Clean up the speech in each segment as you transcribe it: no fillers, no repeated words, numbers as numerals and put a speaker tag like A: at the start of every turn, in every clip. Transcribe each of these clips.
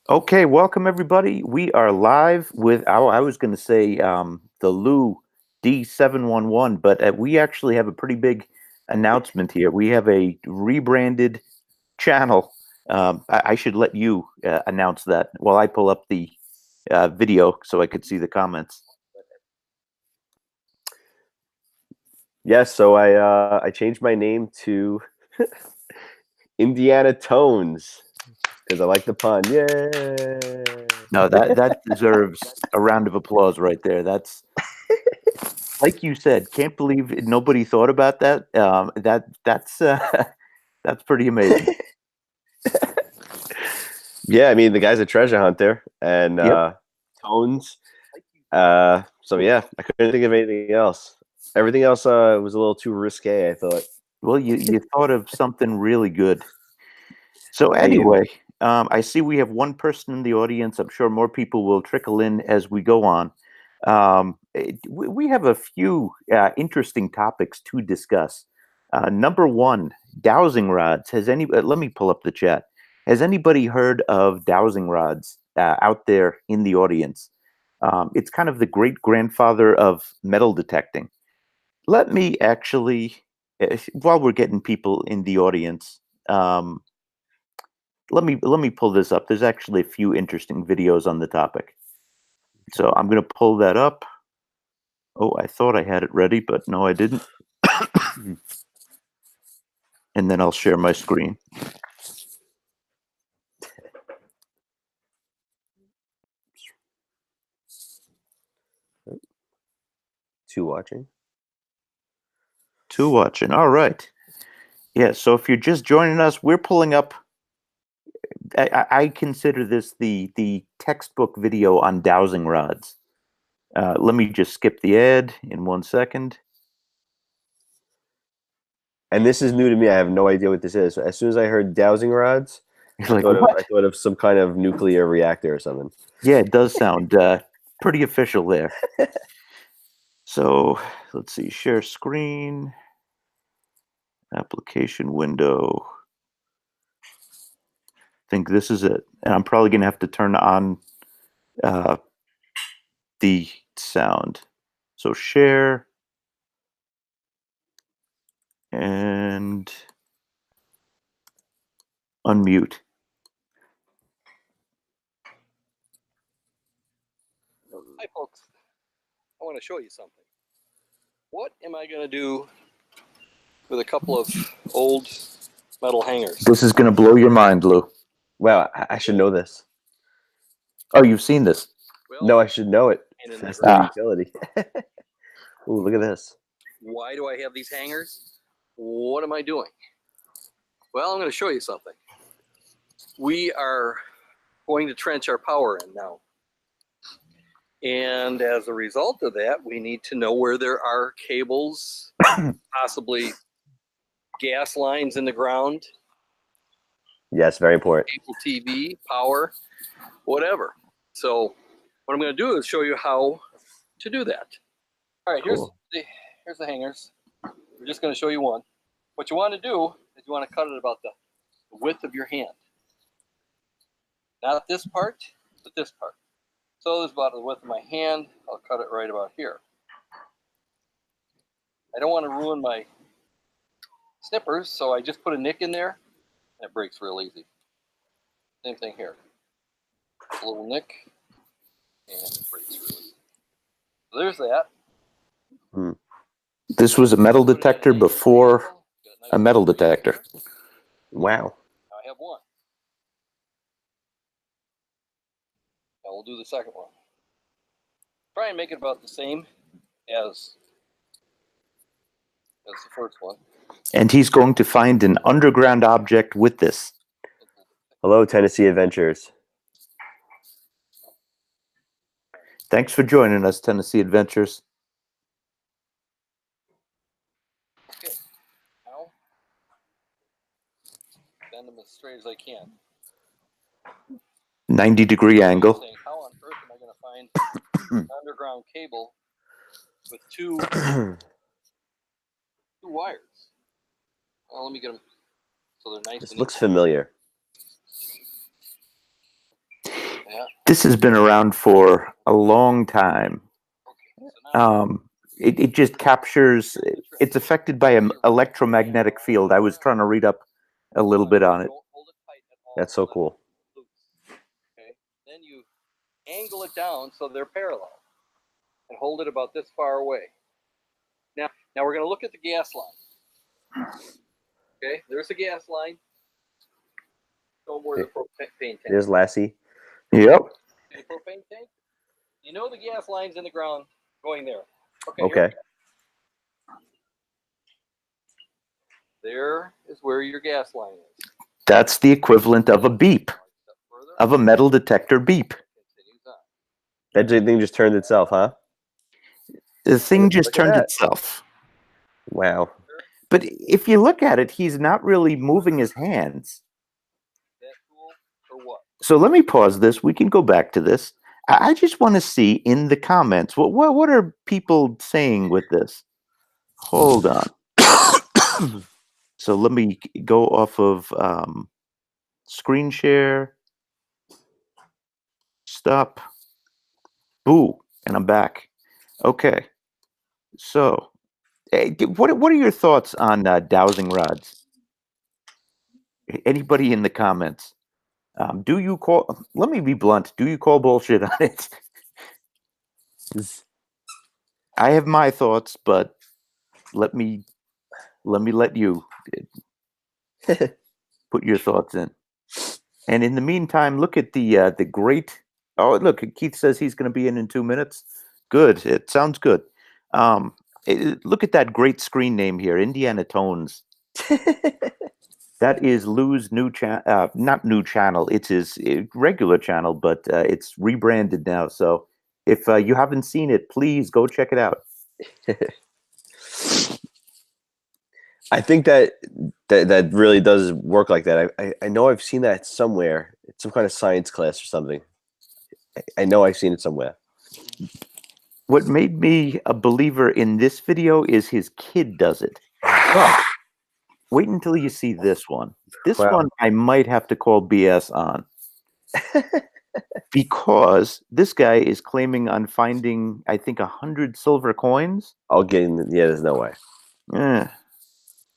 A: Okay, welcome everybody. We are live with I was going to say the Lou D711, but we actually have a pretty big announcement here. We have a rebranded channel. I should let you announce that while I pull up the video so I could see the comments.
B: Yes, so I changed my name to Indiana Tones because I like the pun. Yay!
A: No, that deserves a round of applause right there. That's like you said. Can't believe nobody thought about that. That's that's pretty amazing.
B: Yeah, I mean the guy's a treasure hunter and
A: Yep.
B: Tones. So yeah, I couldn't think of anything else. Everything else was a little too risque, I thought.
A: Well, you thought of something really good. So
B: I mean,
A: anyway, I see we have one person in the audience. I'm sure more people will trickle in as we go on. We have a few interesting topics to discuss. Number one, dowsing rods. Has any? Let me pull up the chat. Has anybody heard of dowsing rods out there in the audience? It's kind of the great grandfather of metal detecting. Let me actually, while we're getting people in the audience, let me pull this up. There's actually a few interesting videos on the topic. So I'm going to pull that up. Oh, I thought I had it ready, but no, I didn't. And then I'll share my screen.
B: two watching.
A: Two watching. All right. Yeah. So if you're just joining us, we're pulling up. I consider this the textbook video on dowsing rods. Let me just skip the ad in 1 second.
B: And this is new to me. I have no idea what this is. As soon as I heard dowsing rods,
A: You're
B: I
A: like,
B: thought
A: what?
B: I thought of some kind of nuclear reactor or something.
A: Yeah, it does sound pretty official there. So let's see, share screen, application window. Think this is it. And I'm probably going to have to turn on uh, the sound. So share and unmute.
C: Hi, folks. I want to show you something. What am I going to do with a couple of old metal hangers?
A: This is going to blow your mind, Lou.
B: Wow, I should know this.
A: Oh, you've seen this?
C: Well,
B: No, I should know it.
C: and in the
B: That's
C: ground.
B: the utility. Ooh, look at this.
C: Why do I have these hangers? What am I doing? Well, I'm going to show you something. We are going to trench our power in now. And as a result of that, we need to know where there are cables, possibly gas lines in the ground,
B: Yes, very important.
C: cable TV, power, whatever. So what I'm going to do is show you how to do that. All right,
B: Cool.
C: here's the hangers. We're just going to show you one. What you want to do is you want to cut it about the width of your hand. Not this part, but this part. So this is about the width of my hand. I'll cut it right about here. I don't want to ruin my snippers, so I just put a nick in there, and it breaks real easy. Same thing here. A little nick, and it breaks real easy. So there's that.
A: This was a metal detector before a metal detector.
B: Wow.
C: Now I have one. Now we'll do the second one. Try and make it about the same as the first one.
A: And he's going to find an underground object with this.
B: Hello, Tennessee Adventures.
A: Thanks for joining us, Tennessee Adventures.
C: Okay. Now, bend them as straight as I can.
A: 90-degree
C: So
A: angle.
C: saying, how on earth am I going to find an underground cable with two wires? Well, let me get them so they're nice.
B: This looks familiar.
C: Yeah.
A: This has been around for a long time.
C: Okay. So now
A: It just captures. It's affected by an electromagnetic field. I was trying to read up a little bit on it.
C: hold it tight at all
B: That's so
C: times.
B: cool.
C: Loose. Okay. Then you angle it down so they're parallel, and hold it about this far away. Now we're going to look at the gas line. Okay. There's the gas line. Show 'em where the propane tank.
B: There's Lassie.
A: Yep.
C: See the propane tank? You know the gas line's in the ground going there. Okay.
B: Okay.
C: There is where your gas line is.
A: That's the equivalent of a beep,
C: Step further.
A: of a metal detector beep.
C: Continues on.
B: That thing just turned itself, huh?
A: The thing just
B: Look at
A: turned
B: that.
A: itself.
B: Wow.
A: But if you look at it, he's not really moving his hands.
C: That tool or what?
A: So let me pause this. We can go back to this. I just want to see in the comments what are people saying with this. Hold on. So let me go off of screen share. Stop. Boo, and I'm back. Okay. So, what are your thoughts on dowsing rods? Anybody in the comments? Do you call? Let me be blunt. Do you call bullshit on it? I have my thoughts, but let me let you put your thoughts in. And in the meantime, look at the great. Oh, look! Keith says he's going to be in 2 minutes. Good. It sounds good. Look at that great screen name here, Indiana Tones. That is Lou's new channel, not new channel. It's his regular channel, but it's rebranded now. So if you haven't seen it, please go check it out.
B: I think that really does work like that. I know I've seen that somewhere. It's some kind of science class or something. I know I've seen it somewhere.
A: What made me a believer in this video is his kid does it.
B: Oh,
A: Wait until you see this one. This
B: wow.
A: one I might have to call BS on. Because this guy is claiming on finding, I think, 100 silver coins.
B: I'll get in. Yeah, there's no way.
A: Eh.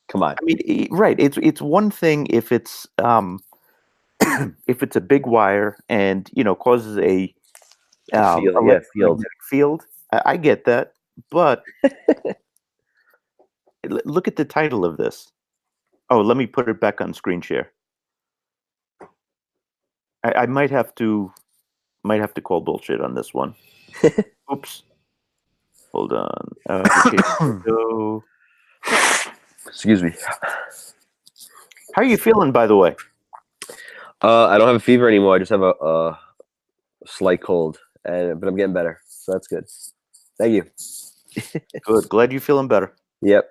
B: Come on.
A: I mean, right? It's one thing if it's if it's a big wire and causes a
B: Field. Yeah,
A: electromagnetic
B: field.
A: field. I get that, but look at the title of this. Oh, let me put it back on screen share. I might have to call bullshit on this one. Oops. Hold on. Application go.
B: Excuse me.
A: How are you feeling, by the way?
B: I don't have a fever anymore. I just have a slight cold, but I'm getting better, so that's good. Thank you.
A: Good. Glad you're feeling better.
B: Yep.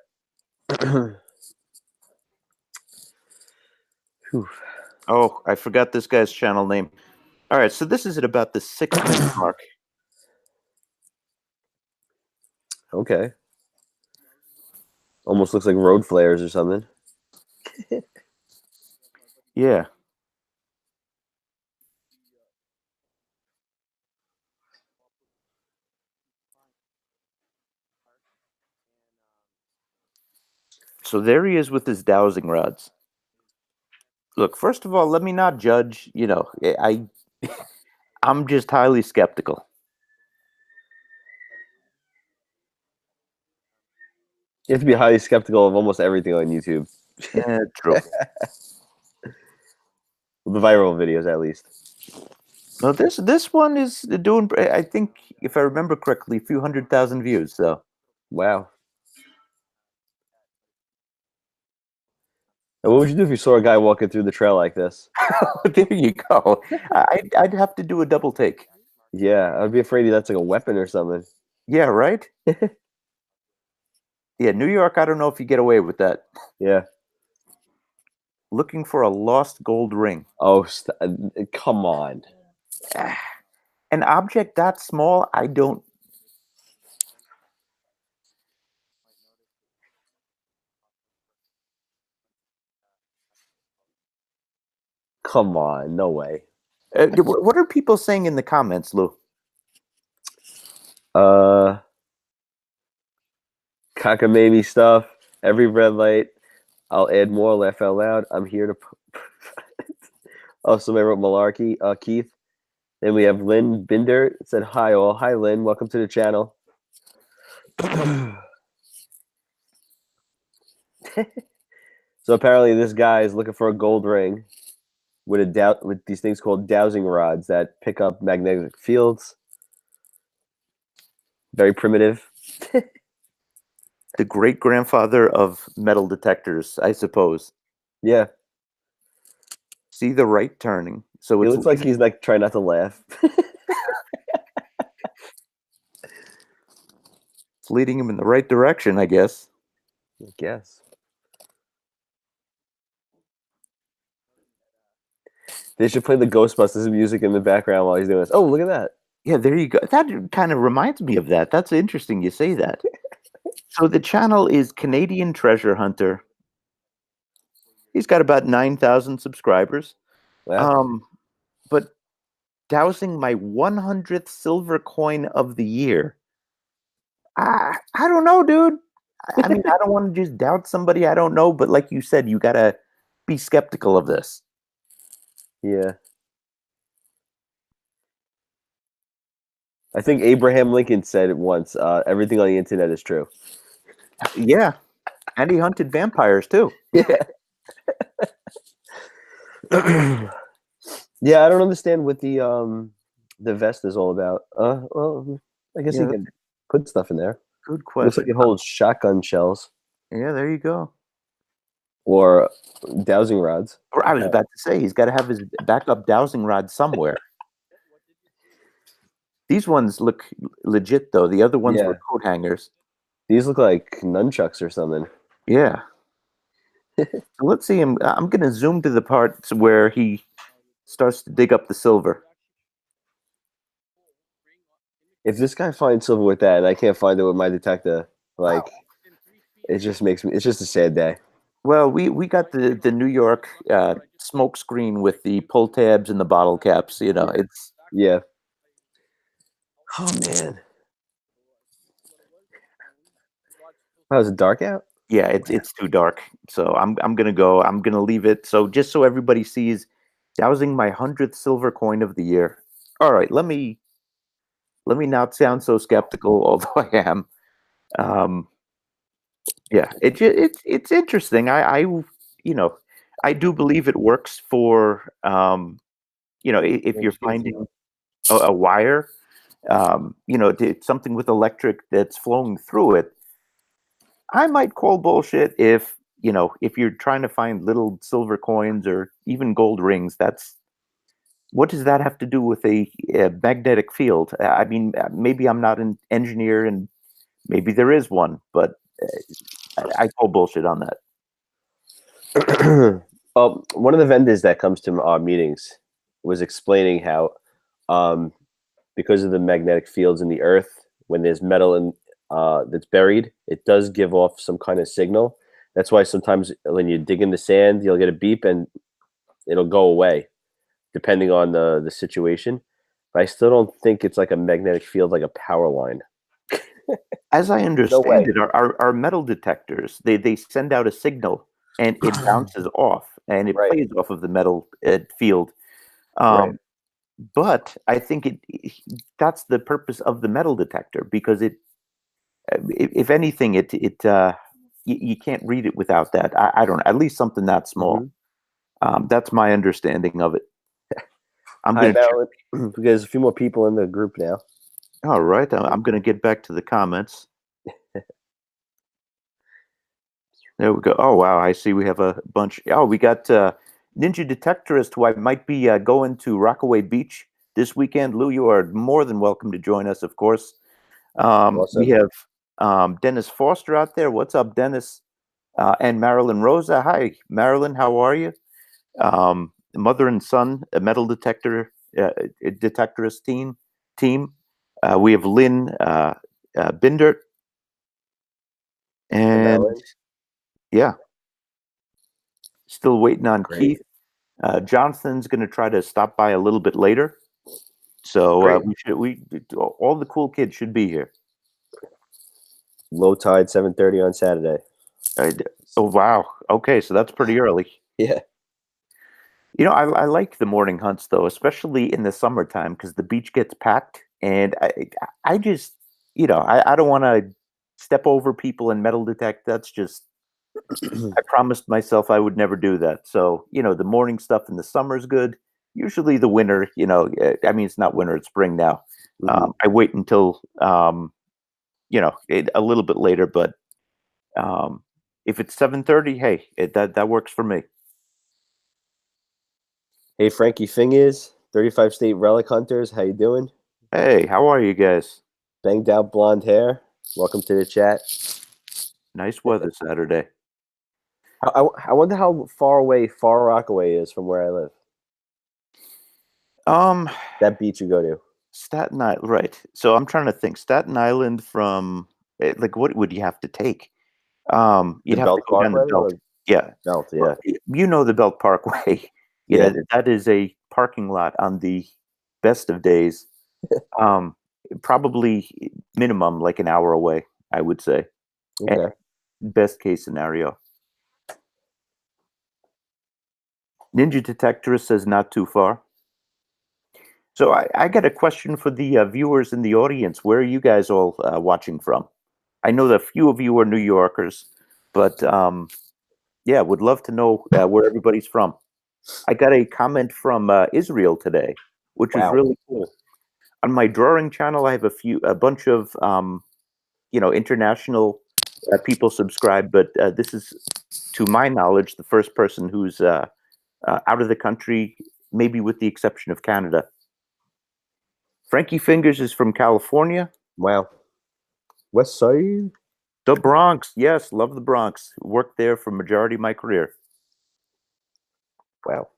A: Oh, I forgot this guy's channel name. All right, so this is at about the 6-minute mark.
B: Okay. Almost looks like road flares or something.
A: Yeah. So there he is with his dowsing rods. Look, first of all, let me not judge. I'm just highly skeptical.
B: You have to be highly skeptical of almost everything on YouTube.
A: Yeah, true.
B: The viral videos, at least.
A: No, this one is doing. I think, if I remember correctly, a few 100,000 views. So
B: Wow. And what would you do if you saw a guy walking through the trail like this?
A: there you go. I'd have to do a double take.
B: Yeah, I'd be afraid that's like a weapon or something.
A: Yeah, right. Yeah, New York. I don't know if you get away with that.
B: Yeah.
A: Looking for a lost gold ring.
B: Oh, come on.
A: An object that small, I don't.
B: Come on. No way.
A: What are people saying in the comments, Lou?
B: Cockamamie stuff. Every red light. I'll add more. Laugh out loud. I'm here to. Also, I wrote Malarkey. Keith. Then we have Lynn Binder. It said hi all. Hi Lynn. Welcome to the channel. So apparently this guy is looking for a gold ring with with these things called dowsing rods that pick up magnetic fields. Very primitive.
A: The great grandfather of metal detectors, I suppose.
B: Yeah.
A: See the right turning. So
B: He
A: it's
B: looks like he's like trying not to laugh.
A: it's leading him in the right direction, I guess.
B: I guess. They should play the Ghostbusters music in the background while he's doing this. Oh, look at that.
A: Yeah, there you go. That kind of reminds me of that. That's interesting you say that. So the channel is Canadian Treasure Hunter. He's got about 9,000 subscribers.
B: Wow.
A: But dowsing my 100th silver coin of the year. I don't know, dude. I mean, I don't want to just doubt somebody I don't know, but like you said, you got to be skeptical of this.
B: Yeah. I think Abraham Lincoln said it once, everything on the internet is true.
A: Yeah. And he hunted vampires too.
B: Yeah. Yeah, I don't understand what the vest is all about. Well, I guess
A: Yeah,
B: you can put stuff in there.
A: good
B: Looks like
A: question.
B: it holds shotgun shells
A: Yeah, there you go.
B: or dowsing rods.
A: Or I was about to say he's got to have his backup dowsing rod somewhere. These ones look legit though. The other ones
B: Yeah.
A: were coat hangers.
B: These look like nunchucks or something.
A: Yeah. So let's see him. I'm going to zoom to the parts where he starts to dig up the silver.
B: If this guy finds silver with that and I can't find it with my detector, like it just makes me, it's just a sad day.
A: Well, we got the New York smoke screen with the pull tabs and the bottle caps. You know, it's
B: Yeah. Oh man. Oh, is it dark out?
A: yeah, it's too dark. So I'm gonna go. I'm gonna leave it. So just so everybody sees, dowsing my 100th silver coin of the year. All right, let me not sound so skeptical, although I am. Yeah, it's interesting. You know, I do believe it works for if you're finding a wire, it's something with electric that's flowing through it. I might call bullshit if you're trying to find little silver coins or even gold rings. What does that have to do with a magnetic field? I mean, maybe I'm not an engineer and maybe there is one, but I call bullshit on that.
B: Well, one of the vendors that comes to our meetings was explaining how, because of the magnetic fields in the earth, when there's metal that's buried, it does give off some kind of signal. That's why sometimes when you dig in the sand, you'll get a beep and it'll go away, depending on the situation. But I still don't think it's like a magnetic field, like a power line.
A: As I
B: No way.
A: understand it, our metal detectors, they send out a signal and it bounces off and it
B: Right.
A: plays off of the metal field.
B: Right.
A: But I think that's the purpose of the metal detector because if anything, you can't read it without that. I don't know, at least something that small. That's my understanding of it. I'm
B: Hi,
A: going to.
B: Marilyn. There's a few more people in the group now.
A: All right, I'm going to get back to the comments. There we go. Oh, wow. I see we have a bunch. Oh, we got Ninja Detectorist, who I might be going to Rockaway Beach this weekend. Lou, you are more than welcome to join us, of course.
B: Awesome.
A: We have Dennis Foster out there. What's up, Dennis? And Marilyn Rosa. Hi, Marilyn. How are you? Mother and son, a metal detector, detectorist team. We have Lynn Bindert. And
B: Marilyn.
A: yeah, still waiting on
B: Great.
A: Keith. Jonathan's going to try to stop by a little bit later. So all the cool kids should be here.
B: Low tide, 7:30 on Saturday.
A: Oh, wow. Okay, so that's pretty early.
B: Yeah.
A: I like the morning hunts, though, especially in the summertime, because the beach gets packed. And I just, I don't want to step over people and metal detect. That's just, I promised myself I would never do that. So, the morning stuff in the summer is good. Usually the winter, I mean, it's not winter, it's spring now. I wait until, a little bit later, but if it's 7:30, hey, that works for me.
B: Hey, Frankie Fingers, 35 State Relic Hunters. How you doing?
A: Hey, how are you guys?
B: Banged out blonde hair. Welcome to the chat.
A: Nice weather Saturday.
B: I wonder how far away Far Rockaway is from where I live. That beach you go to.
A: Staten Island, right? So I'm trying to think. Staten Island from like what would you have to take? You'd have
B: Belt
A: to go down the
B: Parkway
A: belt.
B: or
A: Yeah,
B: Belt, yeah.
A: well, the Belt Parkway.
B: Yeah.
A: That is a parking lot on the best of days. Probably minimum like an hour away, I would say.
B: Okay.
A: Best case scenario. Ninja Detector says not too far. So I got a question for the viewers in the audience. Where are you guys all watching from? I know that a few of you are New Yorkers, but yeah, would love to know where everybody's from. I got a comment from Israel today, which was really cool. On my drawing channel, I have a bunch of international people subscribed, but this is, to my knowledge, the first person who's out of the country, maybe with the exception of Canada. Frankie Fingers is from California.
B: Wow. West Side?
A: The Bronx. Yes, love the Bronx. Worked there for majority of my career.
B: Wow.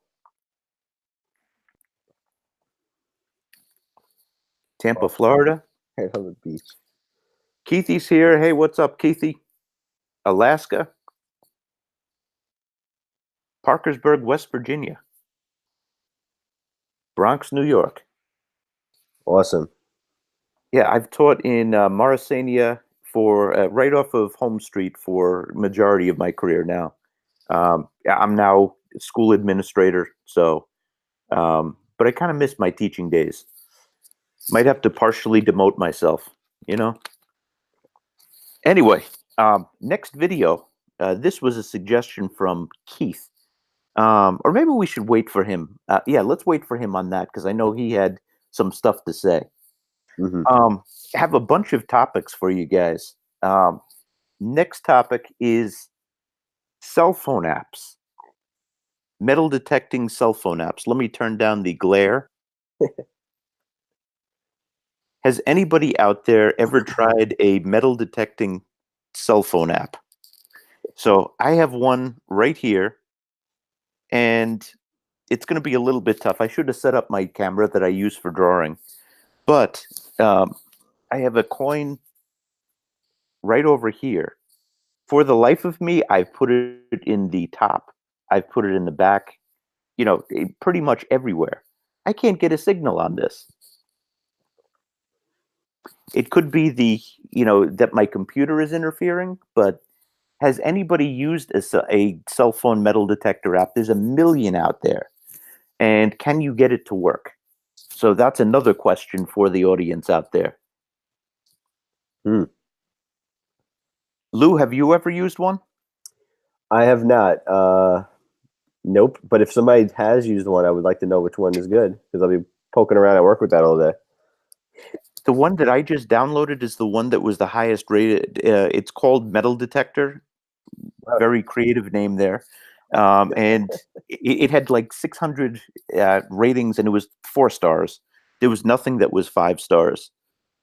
A: Tampa, Florida.
B: I love the beach.
A: Keithy's here. Hey, what's up, Keithy? Alaska. Parkersburg, West Virginia. Bronx, New York.
B: Awesome.
A: Yeah, I've taught in Morrisania for right off of Home Street for majority of my career now. I'm now school administrator, so but I kind of miss my teaching days. Might have to partially demote myself, Anyway, next video. This was a suggestion from Keith. Or maybe we should wait for him. Yeah, let's wait for him on that because I know he had some stuff to say. Have a bunch of topics for you guys. Next topic is cell phone apps. Metal detecting cell phone apps. Let me turn down the glare. Has anybody out there ever tried a metal detecting cell phone app? So I have one right here, and it's going to be a little bit tough. I should have set up my camera that I use for drawing, but I have a coin right over here. For the life of me, I've put it in the top. I've put it in the back, pretty much everywhere. I can't get a signal on this. It could be that my computer is interfering, but has anybody used a cell phone metal detector app? There's a million out there. And can you get it to work? So that's another question for the audience out there. Lou, have you ever used one?
B: I have not. Nope. But if somebody has used one, I would like to know which one is good because I'll be poking around at work with that all day.
A: The one that I just downloaded is the one that was the highest rated. It's called Metal Detector. Very creative name there. And it had like 600 ratings, and it was 4 stars. There was nothing that was 5 stars.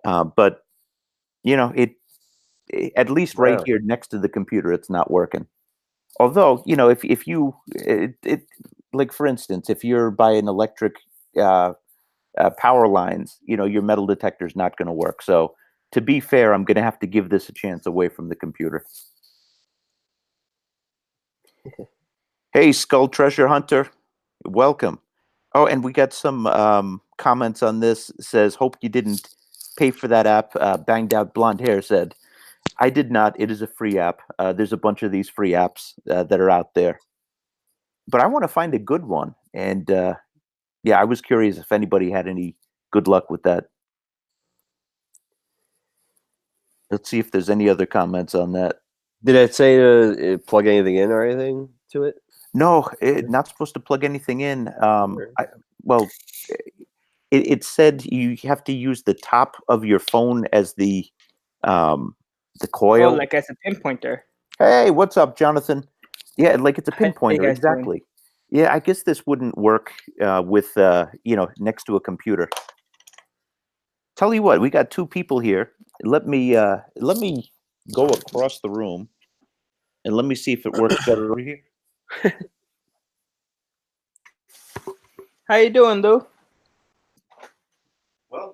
A: But, at least right here next to the computer, it's not working. Although, if you, like for instance, if you're by an electric power lines, your metal detector is not going to work. So to be fair, I'm going to have to give this a chance away from the computer. Hey, Skull Treasure Hunter. welcome. Oh, and we got some comments on this. Says, hope you didn't pay for that app. Banged out blonde hair said, I did not. It is a free app. There's a bunch of these free apps that are out there. But I want to find a good one. And yeah, I was curious if anybody had any good luck with that. Let's see if there's any other comments on that.
B: Did it say to plug anything in or anything to it?
A: No, not supposed to plug anything in. Well, it said you have to use the top of your phone as the coil.
D: Oh, like as a pinpointer.
A: Hey, what's up, Jonathan? Yeah, like it's a
D: How you
A: pinpointer.
D: guys doing?
A: Exactly. Yeah, I guess this wouldn't work with next to a computer. Tell you what, we got two people here. Let me go across the room and let me see if it works better over here.
D: How you doing, Lou?
A: Well,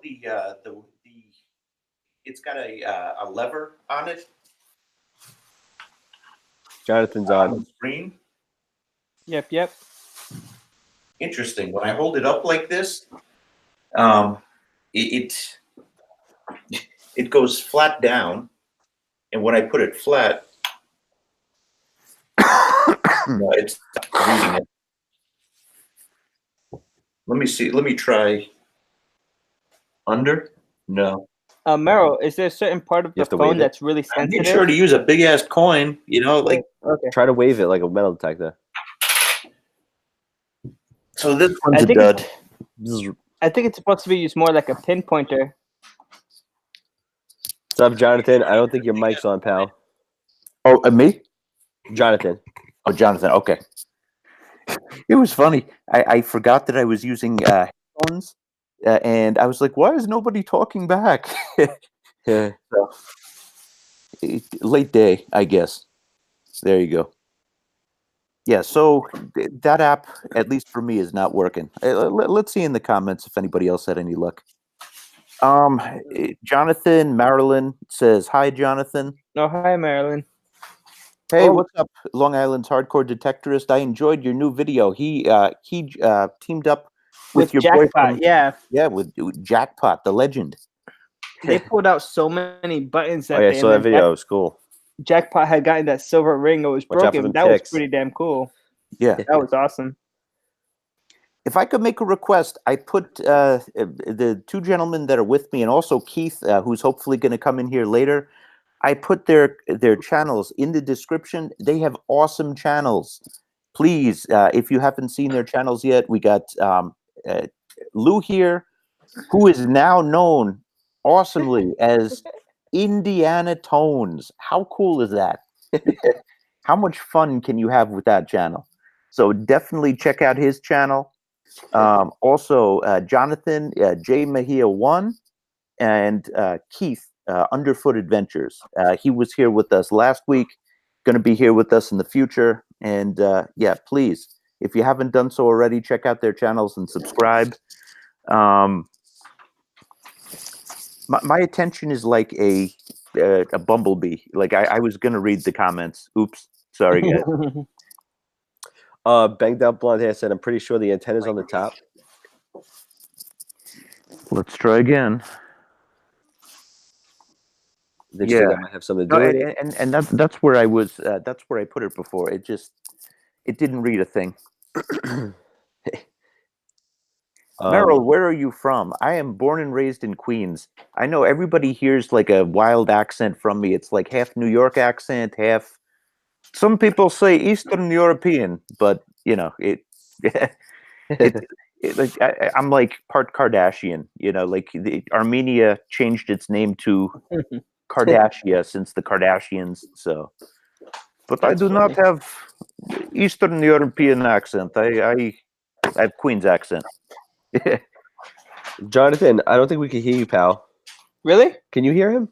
A: it's got a lever on it.
B: Jonathan's
A: On
B: on.
A: the screen.
D: Yep.
A: Interesting. When I hold it up like this, it goes flat down, and when I put it flat, no, it's not reading it. Let me see. Let me try. Under? No.
D: Meryl, is there a certain part of
B: You
D: the
B: have to wave
D: phone
B: it?
D: that's really
A: I made
D: sensitive?
A: sure to use a big ass coin. Like.
D: Okay.
B: Try to wave it like a metal detector.
A: So this one's
D: I
A: a
D: think
A: dud.
D: I think it's supposed to be used more like a pinpointer.
B: What's up, Jonathan? I don't think your mic's on, pal.
A: Oh, me?
B: Jonathan.
A: Oh, Jonathan. Okay. It was funny. I forgot that I was using headphones, and I was like, "Why is nobody talking back?"
B: Yeah.
A: So, late day, I guess. There you go. Yeah. So that app, at least for me, is not working. Let's see in the comments if anybody else had any luck. Jonathan Marilyn says, "Hi, Jonathan.
D: No, hi, Marilyn.
A: Hey,
D: Oh.
A: what's up, Long Island's hardcore detectorist? I enjoyed your new video. He teamed up with your boy
D: Jackpot,
A: from,
D: yeah.
A: with Jackpot, the legend.
D: They pulled out so many buttons that
B: Oh, yeah, I
D: day,
B: saw
D: and
B: that
D: then
B: video. It was cool.
D: Jackpot had gotten that silver ring. It was
B: Watch out for
D: broken.
B: them
D: That was
B: ticks.
D: pretty damn cool.
A: Yeah.
D: That was awesome.
A: If I could make a request, I put the two gentlemen that are with me, and also Keith, who's hopefully going to come in here later. I put their channels in the description. They have awesome channels. Please, if you haven't seen their channels yet, we got Lou here, who is now known awesomely as Indiana Tones. How cool is that? How much fun can you have with that channel? So definitely check out his channel. Also, Jonathan, J Mahia 1, and Keith, Underfoot Adventures. He was here with us last week, going to be here with us in the future. And yeah, please, if you haven't done so already, check out their channels and subscribe. My attention is like a bumblebee. Like I was going to read the comments. Oops. Sorry, guys.
B: Banged out blonde hair said, I'm pretty sure the antenna's on the top.
A: Let's try again.
B: Did you think that might have something to do with it?
A: And that's where I was. That's where I put it before. It didn't read a thing. Meryl, where are you from? I am born and raised in Queens. I know everybody hears like a wild accent from me. It's like half New York accent, half. Some people say Eastern European, but like I'm like part Kardashian. Like Armenia changed its name to Kardashian since the Kardashians. So, but
D: That's
A: I do not
D: funny.
A: have Eastern European accent. I have Queen's accent.
B: Jonathan, I don't think we can hear you, pal.
D: Really?
B: Can you hear him?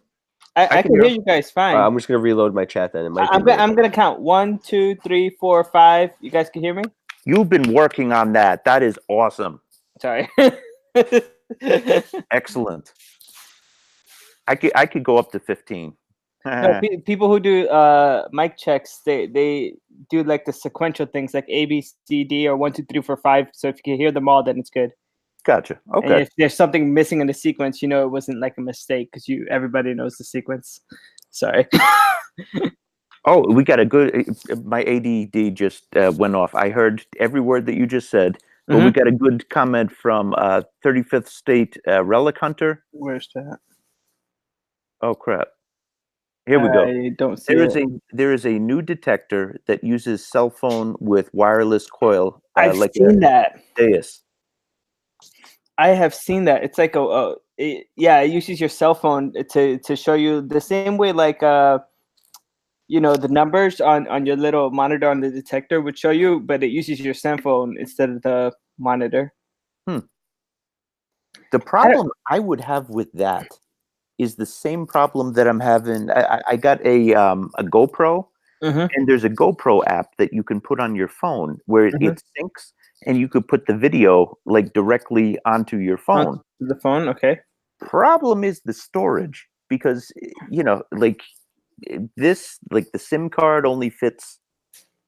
D: I can hear you guys fine.
B: I'm just going to reload my chat then. It might
D: I'm
B: be me.
D: I'm gonna count 1, 2, 3, 4, 5. You guys can hear me?
A: You've been working on that. That is awesome.
D: Sorry.
A: Excellent. I could go up to 15.
D: No, people who do mic checks, they do like the sequential things like A, B, C, D, or 1, 2, 3, 4, 5. So if you can hear them all, then it's good.
A: Gotcha.
D: And
A: Okay.
D: if there's something missing in the sequence, it wasn't like a mistake because everybody knows the sequence. Sorry.
A: Oh, we got a good. My ADD just went off. I heard every word that you just said, but we got a good comment from 35th State Relic Hunter.
D: Where's that?
A: Oh crap! Here we go.
D: I don't see
A: There is a new detector that uses cell phone with wireless coil.
D: I've seen that.
A: Deus.
D: I have seen that. It's like it uses your cell phone to show you the same way like the numbers on your little monitor on the detector would show you, but it uses your cell phone instead of the monitor.
A: The problem I would have with that is the same problem that I'm having. I got a GoPro, and there's a GoPro app that you can put on your phone where it syncs, and you could put the video like directly onto your phone.
D: Onto the phone, okay.
A: Problem is the storage, because like this, like the SIM card only fits.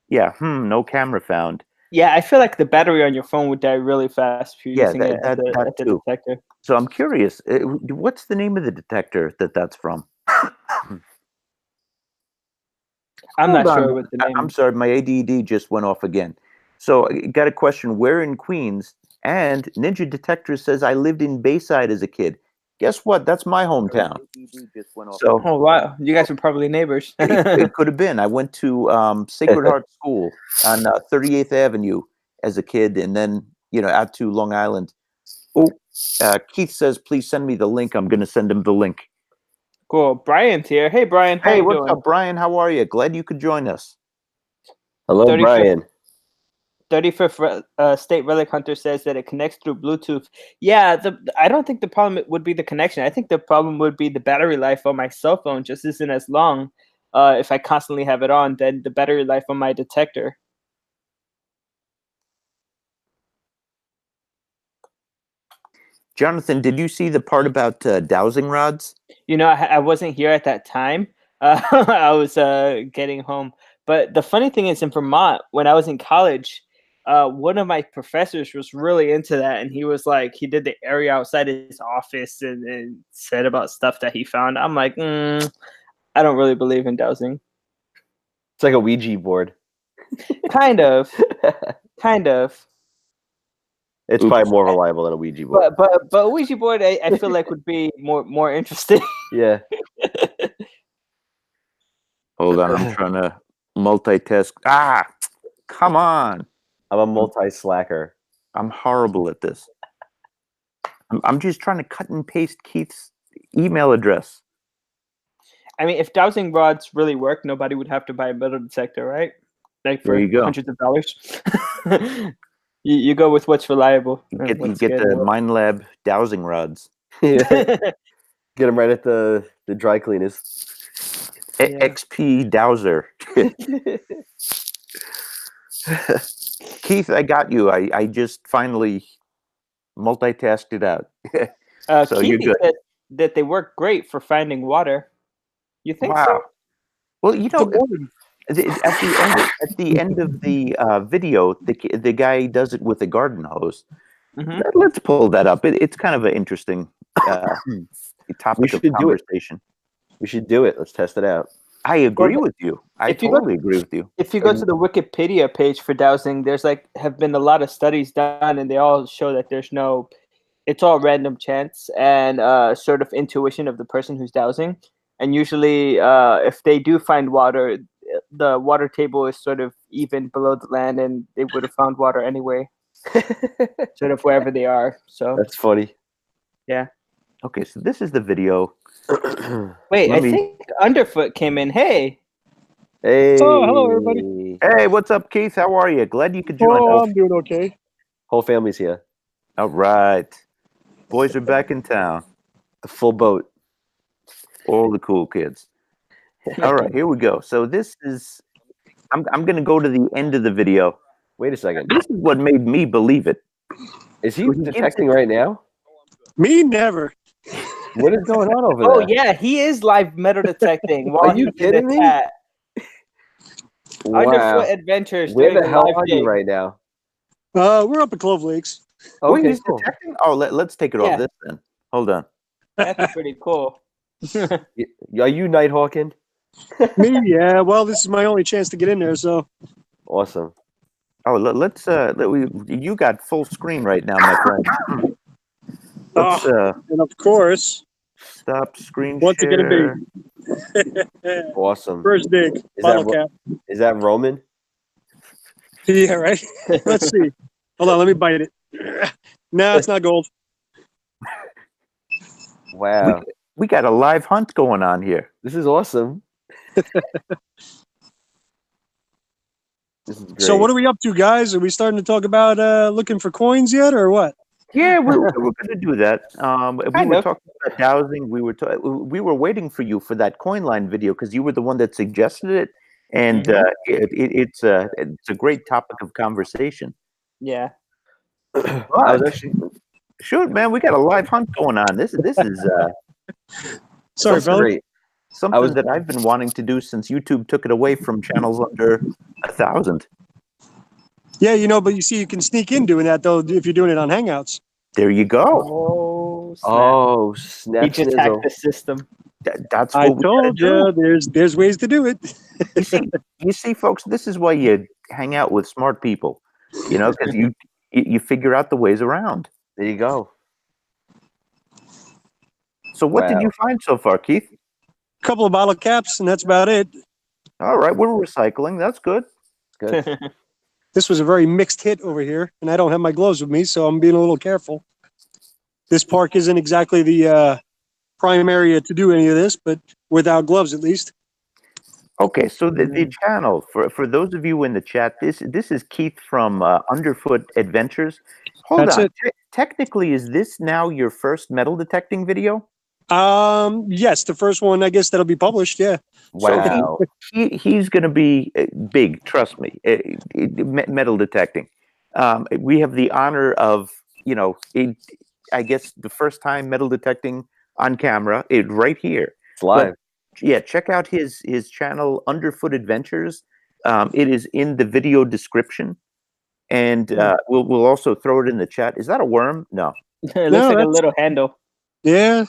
A: No camera found.
D: Yeah, I feel like the battery on your phone would die really fast if you're using it at the detector.
A: So I'm curious, what's the name of the detector that's from?
D: I'm not sure what the name.
A: I'm sorry, my ADD just went off again. So I got a question. Where in Queens? And Ninja Detector says I lived in Bayside as a kid. Guess what? That's my hometown. So,
D: oh wow, you guys were probably neighbors.
A: it could have been. I went to Sacred Heart School on 38th Avenue as a kid, and then out to Long Island. Oh, Keith says, please send me the link. I'm going to send him the link.
D: Cool. Brian's here. Hey, Brian. How you
A: what's
D: doing?
A: up, Brian? How are you? Glad you could join us.
B: Hello,
D: 35th,
B: Brian.
D: 35th State Relic Hunter says that it connects through Bluetooth. Yeah, I don't think the problem would be the connection. I think the problem would be the battery life on my cell phone just isn't as long if I constantly have it on than the battery life on my detector.
A: Jonathan, did you see the part about dowsing rods?
D: I wasn't here at that time. I was getting home. But the funny thing is, in Vermont, when I was in college, one of my professors was really into that. And he was like, he did the area outside his office and said about stuff that he found. I'm like, I don't really believe in dowsing.
B: It's like a Ouija board.
D: Kind of. Kind of.
B: It's probably more reliable than a Ouija board.
D: But Ouija board, I feel like would be more interesting.
B: Yeah.
A: Hold on, I'm trying to multitask. Come on.
B: I'm a multi-slacker.
A: I'm horrible at this. I'm just trying to cut and paste Keith's email address.
D: I mean, if dowsing rods really work, nobody would have to buy a metal detector, right? Like for hundreds of dollars. You go with what's reliable.
A: You get the Mind Lab dowsing rods.
B: Yeah. Get them right at the dry cleaners.
A: XP Dowser. Keith, I got you. I just finally multitasked it out. So
D: Keith
A: you're good.
D: said that they work great for finding water. You think so?
A: Well, at the end of the video, the guy does it with a garden hose. Let's pull that up. It's kind of an interesting topic of conversation.
B: We should do it. Let's test it out.
A: I agree with you. I totally agree with you.
D: If you go to the Wikipedia page for dowsing, there's have been a lot of studies done, and they all show that it's all random chance and sort of intuition of the person who's dowsing. And usually, if they do find water, the water table is sort of even below the land, and they would have found water anyway, sort of wherever they are. So
B: that's funny.
D: Yeah.
A: Okay, so this is the video.
D: Wait, I think Underfoot came in. Hey.
E: Oh, hello, everybody.
A: Hey, what's up, Keith? How are you? Glad you could join us.
E: Oh, I'm doing okay.
B: Whole family's here.
A: All right. Boys are back in town.
B: The full boat.
A: All the cool kids. All right, here we go. So this is, I'm going to go to the end of the video.
B: Wait a second.
A: This is what made me believe it.
B: Is he detecting right now?
E: Me never.
B: What is going on over
D: Oh
B: there?
D: yeah, he is live metal detecting while
B: Are you
D: he's in the
B: kidding me?
D: chat. Underfoot
B: Wow.
D: Adventures
B: Where
D: doing
B: the
D: a
B: hell
D: live
B: are you
D: gig.
B: right now?
E: We're up at Clove Lakes.
A: Wait,
B: Okay,
A: he's
B: cool.
A: detecting? Oh, let's take it off
D: Yeah.
A: this then. Hold on.
D: That's pretty cool.
B: Are you Nighthawking?
E: Me, yeah. Well, this is my only chance to get in there, so.
B: Awesome.
A: Oh, you got full screen right now, my friend. Let's
E: And of course,
A: stop screen
E: what's it gonna
A: share.
E: be?
B: Awesome.
E: First dig,
B: Is
E: bottle
B: that
E: cap.
B: is that Roman?
E: Yeah, right. Let's see. Hold on, let me bite it. No, it's not gold.
B: Wow.
A: We got a live hunt going on here.
B: This is awesome. This is great.
E: So, what are we up to, guys? Are we starting to talk about looking for coins yet, or what?
A: Yeah, we were going to do that. We
D: Kind
A: were
D: of.
A: talking about dowsing. We were waiting for you for that coin line video because you were the one that suggested it, and it's a great topic of conversation.
D: Yeah.
B: I was actually
A: Shoot, man, we got a live hunt going on. This is
E: Sorry,
A: something
E: fellas.
B: great.
A: something that I've been wanting to do since YouTube took it away from channels under 1,000.
E: Yeah, but you see, you can sneak in doing that though if you're doing it on Hangouts.
A: There you go.
D: Oh snap!
B: Oh,
D: He
B: snap
D: just
B: snizzle.
D: hacked the system.
A: That's
E: I
A: what we gotta
E: told
A: do.
E: you, there's ways to do it.
A: You see, folks, this is why you hang out with smart people, because you figure out the ways around.
B: There you go.
A: So what did
B: Wow.
A: you find so far, Keith?
E: A couple of bottle caps, and that's about it.
A: All right, we're recycling. That's good.
B: Good.
E: This was a very mixed hit over here, and I don't have my gloves with me, so I'm being a little careful. This park isn't exactly the prime area to do any of this, but without gloves at least.
A: Okay, so the channel, for those of you in the chat, this is Keith from Underfoot Adventures. Hold
E: That's
A: on.
E: it.
A: Technically, is this now your first metal detecting video?
E: Yes, the first one, I guess that'll be published. Yeah.
B: Wow.
A: He's going to be big, trust me, metal detecting. We have the honor of, I guess the first time metal detecting on camera, right here.
B: It's live.
A: Yeah, check out his channel, Underfoot Adventures. It is in the video description, and we'll also throw it in the chat. Is that a worm? No.
D: It looks
E: No,
D: like a
E: that's-
D: little handle.
E: Yeah.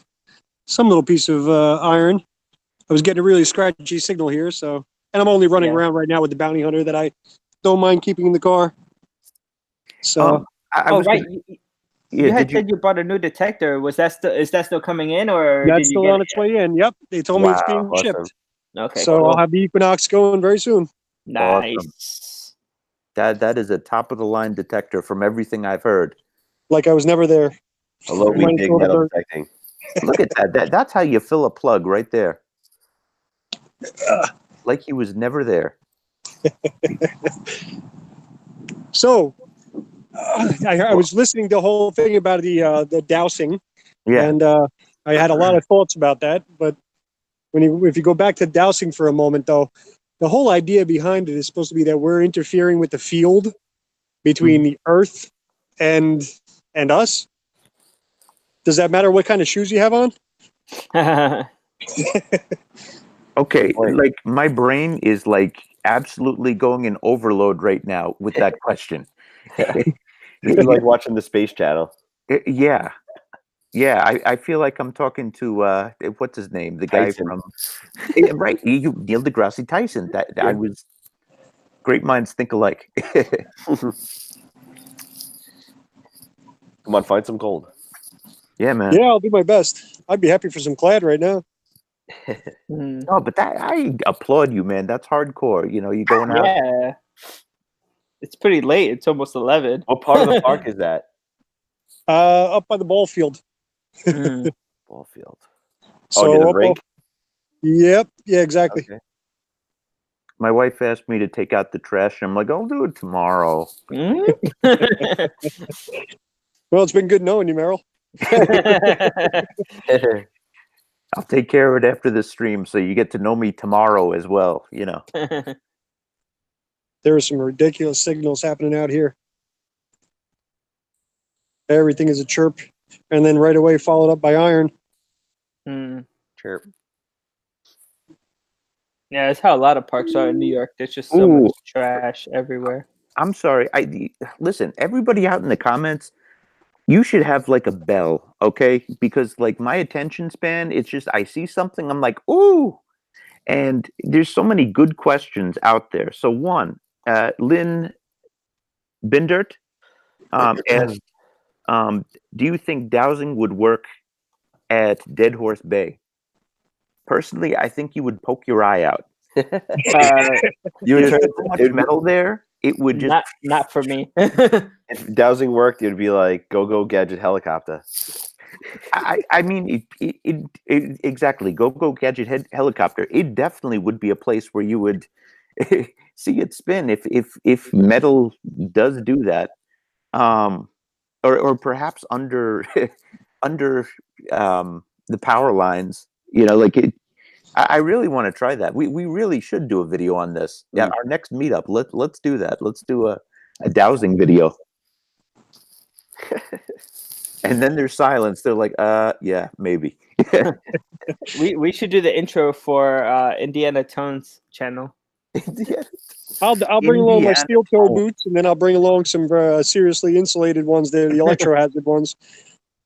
E: Some little piece of iron. I was getting a really scratchy signal here, so. And I'm only running
D: Yeah.
E: around right now with the bounty hunter that I don't mind keeping in the car. So.
A: I
D: Oh
A: was
D: right,
A: gonna-
D: you
A: yeah,
D: had
A: did you?
D: said you bought a new detector. Is that still coming in, or
E: That's
D: did you
E: still
D: get
E: on its way in. Yep. They told me it's being
B: Awesome.
E: shipped.
D: Okay,
E: So
D: cool.
E: I'll have the Equinox going very soon.
D: Nice.
A: That is a top of the line detector from everything I've heard.
E: Like I was never there.
B: Hello, we
E: Might
B: dig
E: go to
B: metal
E: dirt.
B: detecting.
A: Look at that. That's how you fill a plug right there. Like he was never there.
E: So I was listening to the whole thing about the dowsing,
A: Yeah.
E: and I had a lot of thoughts about that. But if you go back to dowsing for a moment, though, the whole idea behind it is supposed to be that we're interfering with the field between the Earth and us. Does that matter what kind of shoes you have on?
A: Okay.
B: Point.
A: Like my brain is like absolutely going in overload right now with that question.
B: This is like watching the Space Channel.
A: Yeah. Yeah. I feel like I'm talking to what's his name? The guy
B: Tyson.
A: from right. Neil deGrasse Tyson. That I was great minds think alike.
B: Come on, find some gold.
A: Yeah, man.
E: Yeah, I'll do my best. I'd be happy for some clad right now.
A: No, but I applaud you, man. That's hardcore. You're going out.
D: Yeah. It's pretty late. It's almost 11.
B: What part of the park is that?
E: Up by the ball field.
B: Ball field.
E: So
B: near the
E: up
B: rink?
E: Yep. Yeah, exactly.
B: Okay.
A: My wife asked me to take out the trash. And I'm like, I'll do it tomorrow.
E: Well, it's been good knowing you, Merrill.
A: I'll take care of it after the stream, so you get to know me tomorrow as well.
E: There are some ridiculous signals happening out here. Everything is a chirp, and then right away followed up by iron.
D: Mm.
B: Chirp.
D: Yeah, it's how a lot of parks are in New York. There's just so
A: Ooh.
D: much trash everywhere.
A: I'm sorry. Listen, everybody out in the comments, you should have like a bell, okay? Because like my attention span, it's just I see something, I'm like, ooh. And there's so many good questions out there. So one, Lynn Bindert asked, do you think dowsing would work at Dead Horse Bay? Personally, I think you would poke your eye out.
B: You would
A: There's
B: turn
A: so much metal there. It would just
D: not for me.
B: if dowsing worked, it would be like go gadget helicopter.
A: I mean, it exactly. Go gadget helicopter. It definitely would be a place where you would see it spin if metal does do that, or perhaps under under the power lines. You know, like it. I really want to try that. We really should do a video on this. Yeah, our next meetup. Let's do that. Let's do a dowsing video. And then there's silence. They're like, yeah, maybe.
D: we should do the intro for Indiana Tones channel.
E: I'll bring along my
A: Indiana
E: steel toe
A: Tones.
E: boots, and then I'll bring along some seriously insulated ones. There, the electro hazard ones.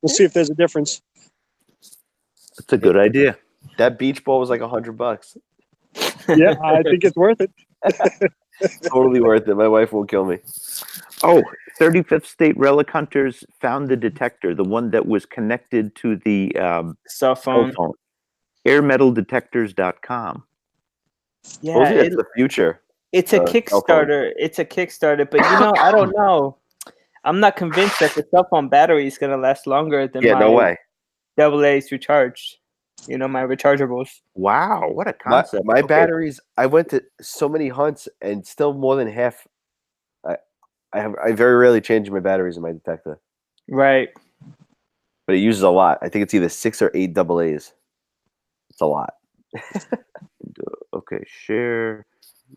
E: We'll see if there's a difference.
A: That's a good idea.
B: That beach ball was like $100.
E: Yeah, I think it's worth it.
B: Totally worth it. My wife won't kill me.
A: Oh, 35th State Relic Hunters found the detector, the one that was connected to the
D: Cell phone.
A: airmetaldetectors.com.
D: Yeah,
B: Supposedly that's the future.
D: it's a
B: cell phone.
D: Kickstarter. It's a Kickstarter, but I don't know. I'm not convinced that the cell phone battery is gonna last longer than
B: Yeah,
D: my
B: no way.
D: AA's recharged. My rechargeables.
A: Wow, what a
B: My
A: concept.
B: my
A: Okay.
B: batteries. I went to so many hunts, and still more than half. I very rarely change my batteries in my detector,
D: Right.
B: but it uses a lot. I think it's either 6 or 8 AA's. It's a lot.
A: Okay, share.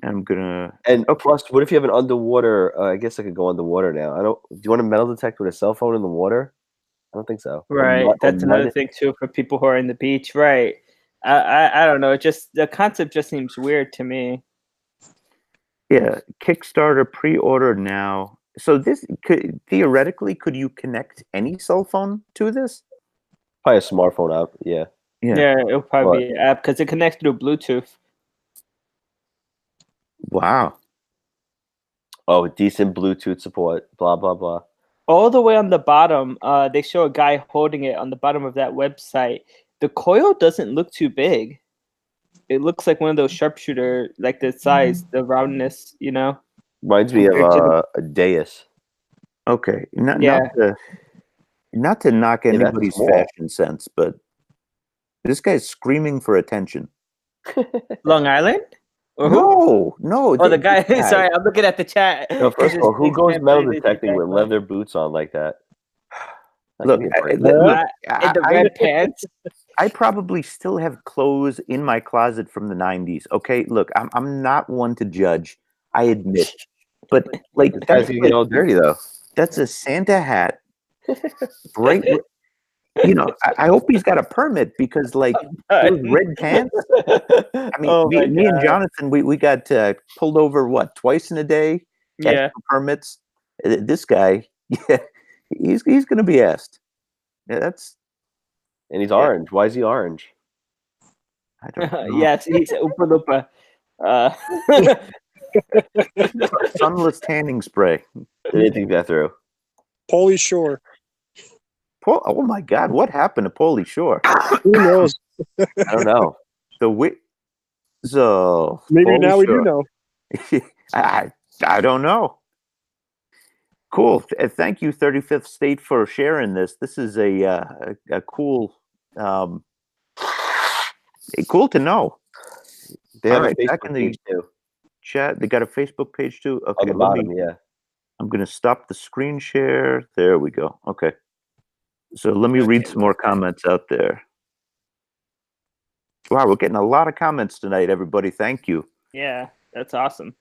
A: I'm gonna.
B: And plus, what if you have an underwater? I guess I could go underwater now. I don't. Do you want a metal detector with a cell phone in the water? I don't think so.
D: Right. That's another thing too for people who are in the beach. Right. I don't know. It just the concept just seems weird to me.
A: Yeah, Kickstarter pre-order now. So this could theoretically, could you connect any cell phone to this?
B: Probably a smartphone app. Yeah.
D: Yeah, it'll probably be an app because it connects through Bluetooth.
A: Wow.
B: Oh, decent Bluetooth support. Blah blah blah.
D: All the way on the bottom, they show a guy holding it on the bottom of that website. The coil doesn't look too big. It looks like one of those sharpshooter, like the size, the roundness,
B: Reminds me of a Deus.
A: Okay. Not to knock
B: that's
A: anybody's
B: small.
A: fashion sense, but this guy's screaming for attention.
D: Long Island? Or who?
A: No.
D: Oh, the guy. Sorry, I'm looking at the chat.
B: No, first of all, who goes metal detecting with leather boots on like that?
A: Look,
D: in the red pants.
A: I probably still have clothes in my closet from the 90s. Okay, look, I'm not one to judge. I admit, but like
B: That's gonna get all dirty though.
A: That's a Santa hat. Great. I hope he's got a permit because like those red pants. I mean, me and Jonathan, we got pulled over twice in a day.
D: Yeah.
A: Permits. This guy, yeah, he's going to be asked. Yeah, that's.
B: And he's orange. Why is he orange?
A: I don't know.
D: Yes, he's Oompa Loompa.
A: Sunless tanning spray.
B: Didn't think that through.
E: Pauly Shore.
A: Oh my God! What happened to Pauly Shore?
E: Who knows?
B: I don't know.
E: Maybe
A: Pauly
E: now we
A: Shore.
E: do know.
A: I don't know. Cool. Thank you, 35th State, for sharing this. This is a cool, cool to know.
B: They have
A: All
B: a
A: right, back
B: Facebook
A: in the
B: page too.
A: chat. They got a Facebook page too. Okay,
B: On the bottom, yeah.
A: I'm going to stop the screen share. There we go. Okay. So let me read some more comments out there. Wow, we're getting a lot of comments tonight, everybody. Thank you.
D: Yeah, that's awesome.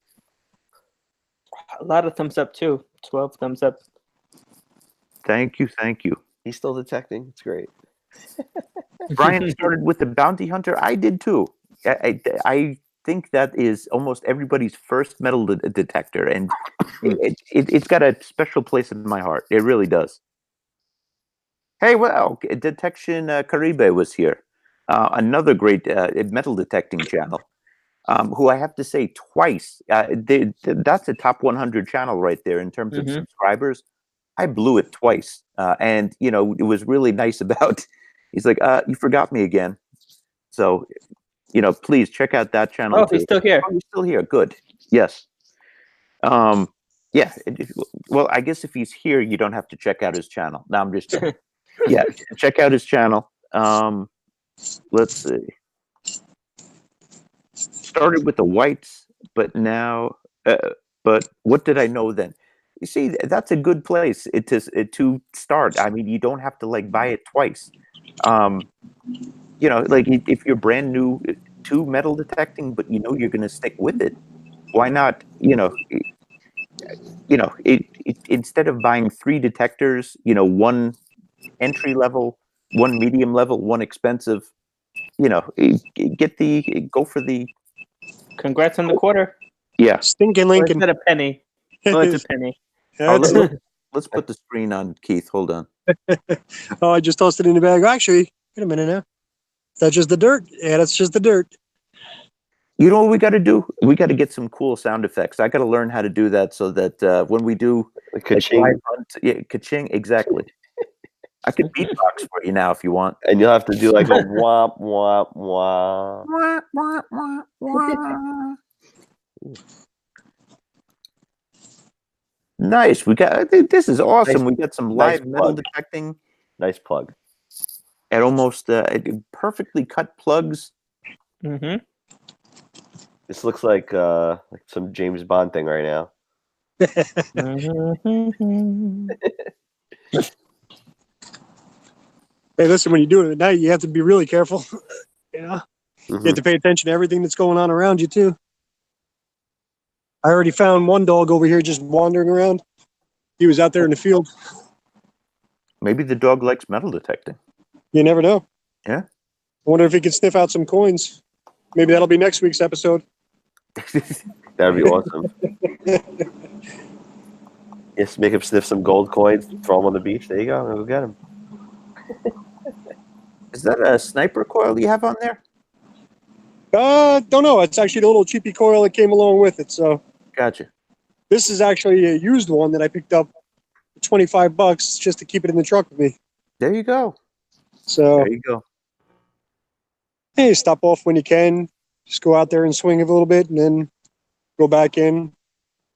D: A lot of thumbs up too. 12 thumbs up.
A: Thank you.
B: He's still detecting. It's great.
A: Brian started with the bounty hunter. I did too. I think that is almost everybody's first metal detector, and it's got a special place in my heart. It really does. Hey, well, Detection Caribe was here. Another great metal detecting channel. Who I have to say twice. That's a top 100 channel right there in terms of subscribers. I blew it twice, and it was really nice about. He's like, "You forgot me again." So, please check out that channel
D: Oh,
A: too.
D: he's still here.
A: Oh, he's still here. Good. Yes. Yeah. Well, I guess if he's here, you don't have to check out his channel. Now I'm just joking. Yeah, check out his channel. Let's see. Started with the whites, but now, but what did I know then? You see, that's a good place to start. I mean, you don't have to buy it twice. If you're brand new to metal detecting, but you're going to stick with it, why not? Instead of buying 3 detectors, one entry level, one medium level, one expensive, go for the.
D: Congrats on the quarter.
A: Yeah.
E: Stinking
D: Or
E: Lincoln.
D: is that a penny? Oh, it's a penny.
E: That's-
A: Let's put the screen on, Keith. Hold on.
E: oh, I just tossed it in the bag. Actually, wait a minute now. That's just the dirt. Yeah, that's just the dirt.
A: You know what we got to do? We got to get some cool sound effects. I got to learn how to do that so that when we do
B: Ka-ching.
A: live hunt, ka-ching, exactly. I could beatbox for you now if you want.
B: And you'll have to do like a womp womp womp.
A: Wah, wah, wah, wah. Nice. This is awesome. We got some live metal
B: plug.
A: detecting
B: Nice plug.
A: at almost perfectly cut plugs.
D: Mm-hmm.
B: This looks like some James Bond thing right now.
E: Hey, listen, when you do it at night, you have to be really careful. You have to pay attention to everything that's going on around you, too. I already found one dog over here just wandering around. He was out there in the field.
A: Maybe the dog likes metal detecting.
E: You never know.
A: Yeah.
E: I wonder if he can sniff out some coins. Maybe that'll be next week's episode.
B: That'd be awesome. Yes, make him sniff some gold coins, throw them on the beach. There you go. Go get him.
A: Is that a sniper coil you have on there?
E: Don't know. It's actually the little cheapy coil that came along with it. So
A: Gotcha.
E: this is actually a used one that I picked up for $25 just to keep it in the truck with me.
A: There you go.
E: So
A: There you go.
E: hey, stop off when you can. Just go out there and swing it a little bit and then go back in.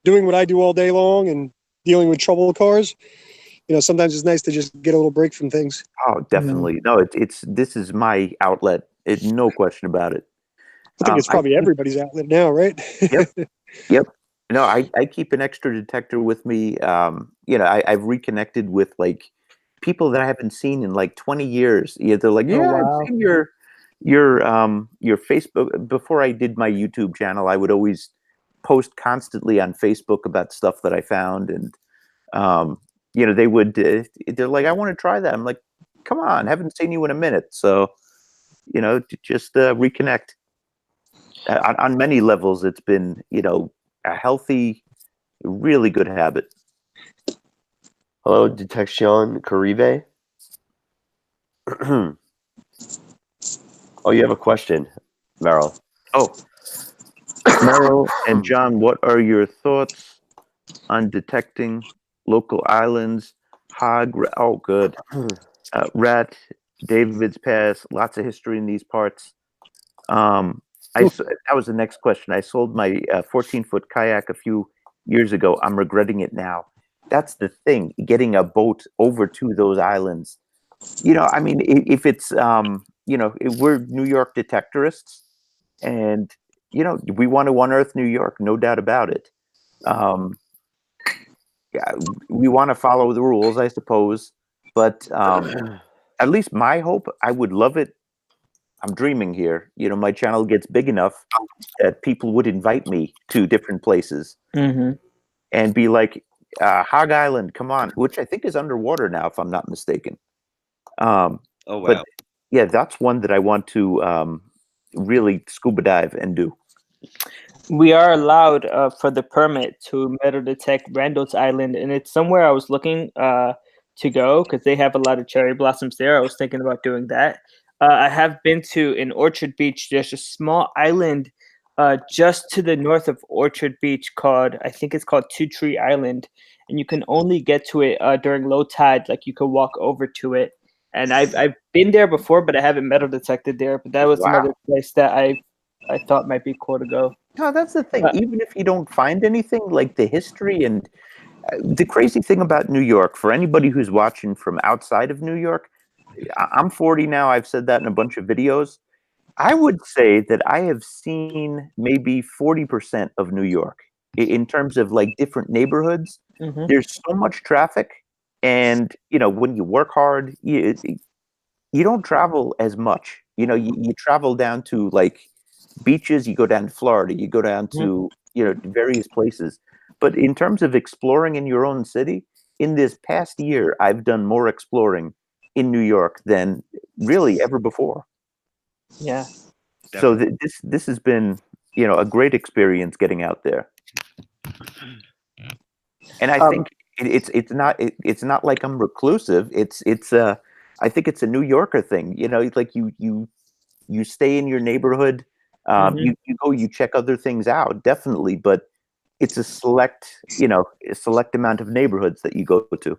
E: Doing what I do all day long and dealing with trouble cars. Sometimes it's nice to just get a little break from things.
A: Oh, definitely. No, this is my outlet. No question about it.
E: I think it's probably everybody's outlet now, right?
A: Yep. No, I keep an extra detector with me. I've reconnected with people that I haven't seen in 20 years. Yeah, they're like, yeah,
D: wow.
A: I've seen your Facebook. Before I did my YouTube channel, I would always post constantly on Facebook about stuff that I found, and they would. They're like, I want to try that. I'm like, come on, haven't seen you in a minute, so just reconnect. On many levels, it's been a healthy, really good habit.
B: Hello, Detection Caribe. Oh, you have a question, Merrill.
A: Oh, Merrill and John, what are your thoughts on detecting local islands? Oh, good. Rat, David's Pass, lots of history in these parts. That was the next question. I sold my 14-foot kayak a few years ago. I'm regretting it now. That's the thing, getting a boat over to those islands. I mean, if it's, if we're New York detectorists and, we want to unearth New York, no doubt about it. We want to follow the rules, I suppose. But at least my hope, I would love it. I'm dreaming here. My channel gets big enough that people would invite me to different places and be like, Hog Island, come on, which I think is underwater now, if I'm not mistaken.
B: Oh, wow.
A: But yeah, that's one that I want to really scuba dive and do.
D: We are allowed for the permit to metal detect Randall's Island, and it's somewhere I was looking to go because they have a lot of cherry blossoms there. I was thinking about doing that. I have been to in Orchard Beach. There's a small island just to the north of Orchard Beach called, I think it's called Two Tree Island, and you can only get to it during low tide. Like you could walk over to it. And I've been there before, but I haven't metal detected there. But that was
A: Wow.
D: another place that I thought might be cool to go.
A: No, that's the thing. Even if you don't find anything, like the history and the crazy thing about New York, for anybody who's watching from outside of New York, I'm 40 now. I've said that in a bunch of videos. I would say that I have seen maybe 40% of New York in terms of like different neighborhoods.
D: Mhm.
A: There's so much traffic, and when you work hard, you don't travel as much. You travel down to like beaches, you go down to Florida, you go down to various places. But in terms of exploring in your own city, in this past year, I've done more exploring in New York than really ever before.
D: Yeah.
A: So this has been a great experience getting out there. And I think it's not like I'm reclusive. It's I think it's a New Yorker thing. Like you stay in your neighborhood. You go, you check other things out, definitely, but it's a select amount of neighborhoods that you go to.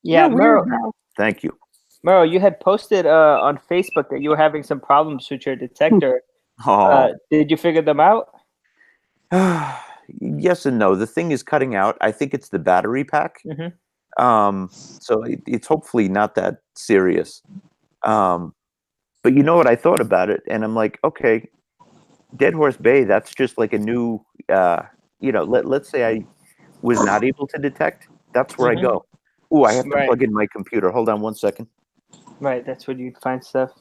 D: Yeah,
A: Weird
D: Merle,
A: now. Thank you.
D: Merle, you had posted on Facebook that you were having some problems with your detector.
A: Oh,
D: Did you figure them out?
A: yes and no. The thing is cutting out. I think it's the battery pack. So it's hopefully not that serious. But you know what? I thought about it, and I'm like, okay, Dead Horse Bay. That's just like a new. Let's say I was not able to detect. That's where I go. Ooh, I have to
D: Right.
A: plug in my computer. Hold on one second.
D: Right, that's where you'd find stuff.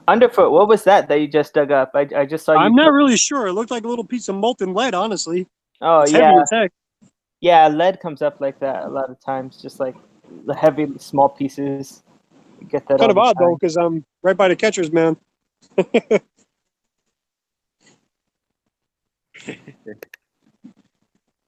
D: Underfoot, what was that you just dug up? I just saw you.
E: I'm not really sure. It looked like a little piece of molten lead, honestly.
D: Oh,
E: It's
D: yeah.
E: heavy as heck.
D: Yeah, lead comes up like that a lot of times, just like the heavy, small pieces. You get that
E: Kind
D: all
E: of
D: the
E: odd, though,
D: time.
E: because I'm right by the catcher's man.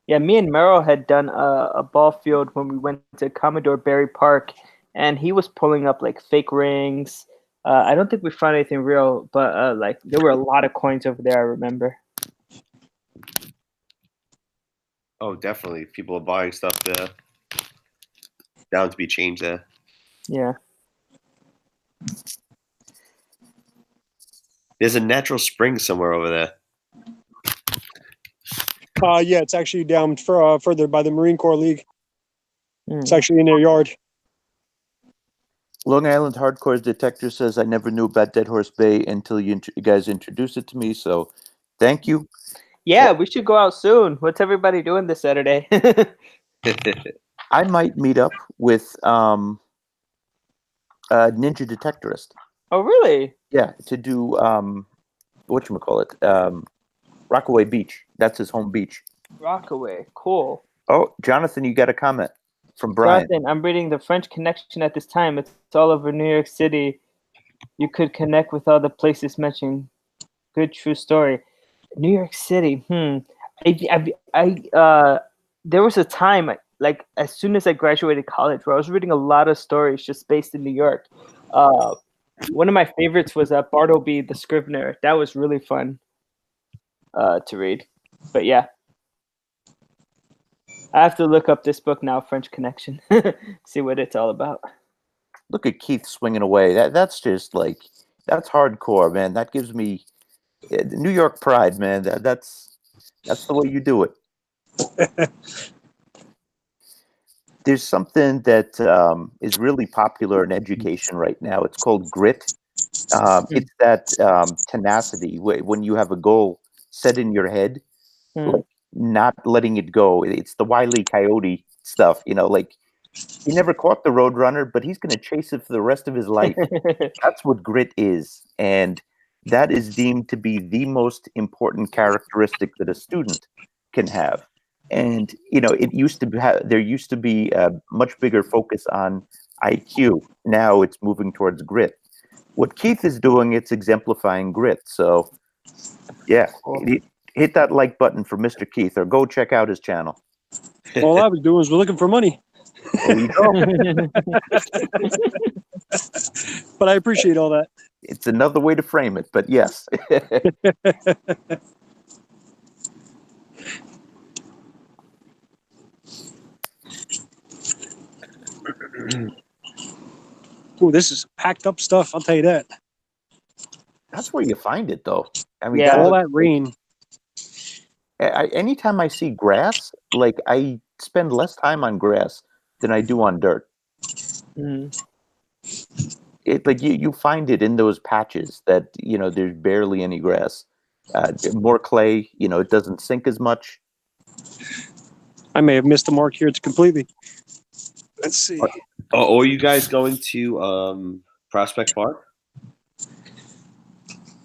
D: Yeah, me and Merrill had done a ball field when we went to Commodore Barry Park, and he was pulling up like fake rings. I don't think we found anything real, but like there were a lot of coins over there. I remember.
B: Oh, definitely. People are buying stuff there. Down to be changed there.
D: Yeah.
B: There's a natural spring somewhere over there.
E: Yeah, it's actually down further by the Marine Corps League. It's
D: Hmm.
E: actually in their yard.
A: Long Island Hardcore's detector says I never knew about Dead Horse Bay until you guys introduced it to me. So, thank you.
D: Yeah, we should go out soon. What's everybody doing this Saturday?
A: I might meet up with Ninja Detectorist.
D: Oh, really?
A: Yeah, to do whatchamacallit, Rockaway Beach. That's his home beach.
D: Rockaway. Cool.
A: Oh, Jonathan, you got a comment from Brian.
D: Jonathan, I'm reading The French Connection at this time. It's all over New York City. You could connect with all the places mentioned. Good true story. New York City. There was a time like as soon as I graduated college where I was reading a lot of stories just based in New York. One of my favorites was Bartleby the Scrivener. That was really fun to read. But yeah, I have to look up this book now, French Connection, see what it's all about.
A: Look at Keith swinging away. That's just like that's hardcore, man. That gives me New York pride, man. That's the way you do it. There's something that is really popular in education right now. It's called grit. It's that tenacity when you have a goal set in your head, like not letting it go. It's the Wile E. Coyote stuff, like he never caught the Roadrunner, but he's going to chase it for the rest of his life. That's what grit is. And that is deemed to be the most important characteristic that a student can have. And it used to be there used to be a much bigger focus on IQ. Now it's moving towards grit. What Keith is doing, it's exemplifying grit. So yeah,
D: Cool.
A: hit that like button for Mr. Keith, or go check out his channel.
E: All I was doing was looking for money,
A: There you go.
E: but I appreciate all that.
A: It's another way to frame it, but yes.
E: Ooh, this is packed up stuff. I'll tell you that.
A: That's where you find it, though. I mean,
D: Yeah.
E: All that rain.
A: anytime I see grass, like I spend less time on grass than I do on dirt.
D: Mhm.
A: It like you find it in those patches that there's barely any grass. More clay, it doesn't sink as much.
E: I may have missed the mark here. It's completely. Let's see.
B: Oh, are you guys going to Prospect Park?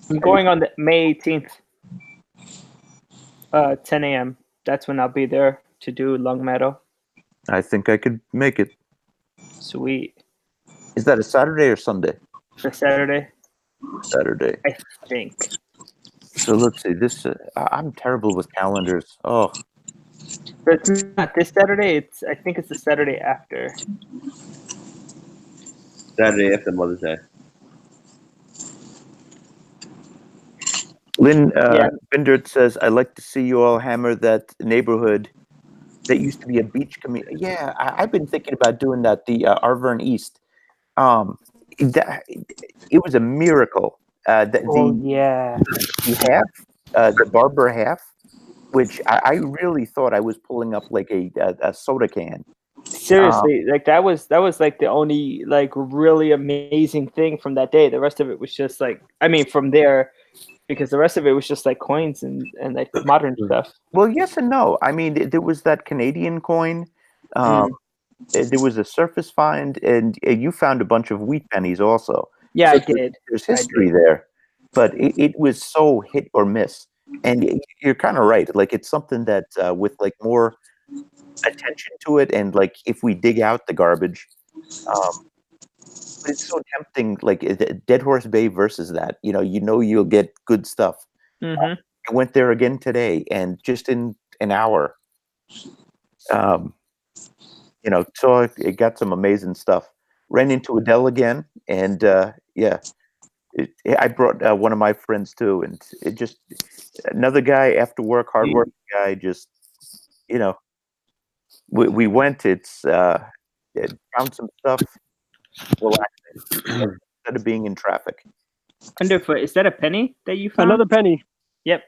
D: I'm going on the May 18th, 10 a.m. That's when I'll be there to do Long Meadow.
A: I think I could make it.
D: Sweet.
A: Is that a Saturday or Sunday?
D: For Saturday,
A: Saturday.
D: I think.
A: So let's see. This I'm terrible with calendars. Oh,
D: But it's not this Saturday. I think it's the Saturday after.
B: Saturday after Mother's Day.
A: Lynn
D: Yeah.
A: Bindert says, "I'd like to see you all hammer that neighborhood that used to be a beach community." Yeah, I've been thinking about doing that. The Arvern East. It was a miracle.
D: Oh yeah.
A: The the Barber half, which I really thought I was pulling up like a soda can.
D: Seriously, like that was like the only like really amazing thing from that day. The rest of it was just like, I mean, from there, because the rest of it was just like coins and like modern stuff.
A: Well, yes and no. I mean, there was that Canadian coin. There was a surface find, and you found a bunch of wheat pennies also.
D: Yeah,
A: So
D: I did.
A: There's history there, but it was so hit or miss. And you're kind of right. Like it's something that with like more attention to it, and like if we dig out the garbage, but it's so tempting. Like Dead Horse Bay versus that, you'll get good stuff.
D: Mm-hmm.
A: I went there again today, and just in an hour, so it got some amazing stuff. Ran into Adele again, and I brought one of my friends too, and it just another guy after work, hardworking guy. Just we went. It found some stuff, relaxing instead of being in traffic.
D: Underfoot, is that a penny that you found?
E: Another penny.
D: Yep.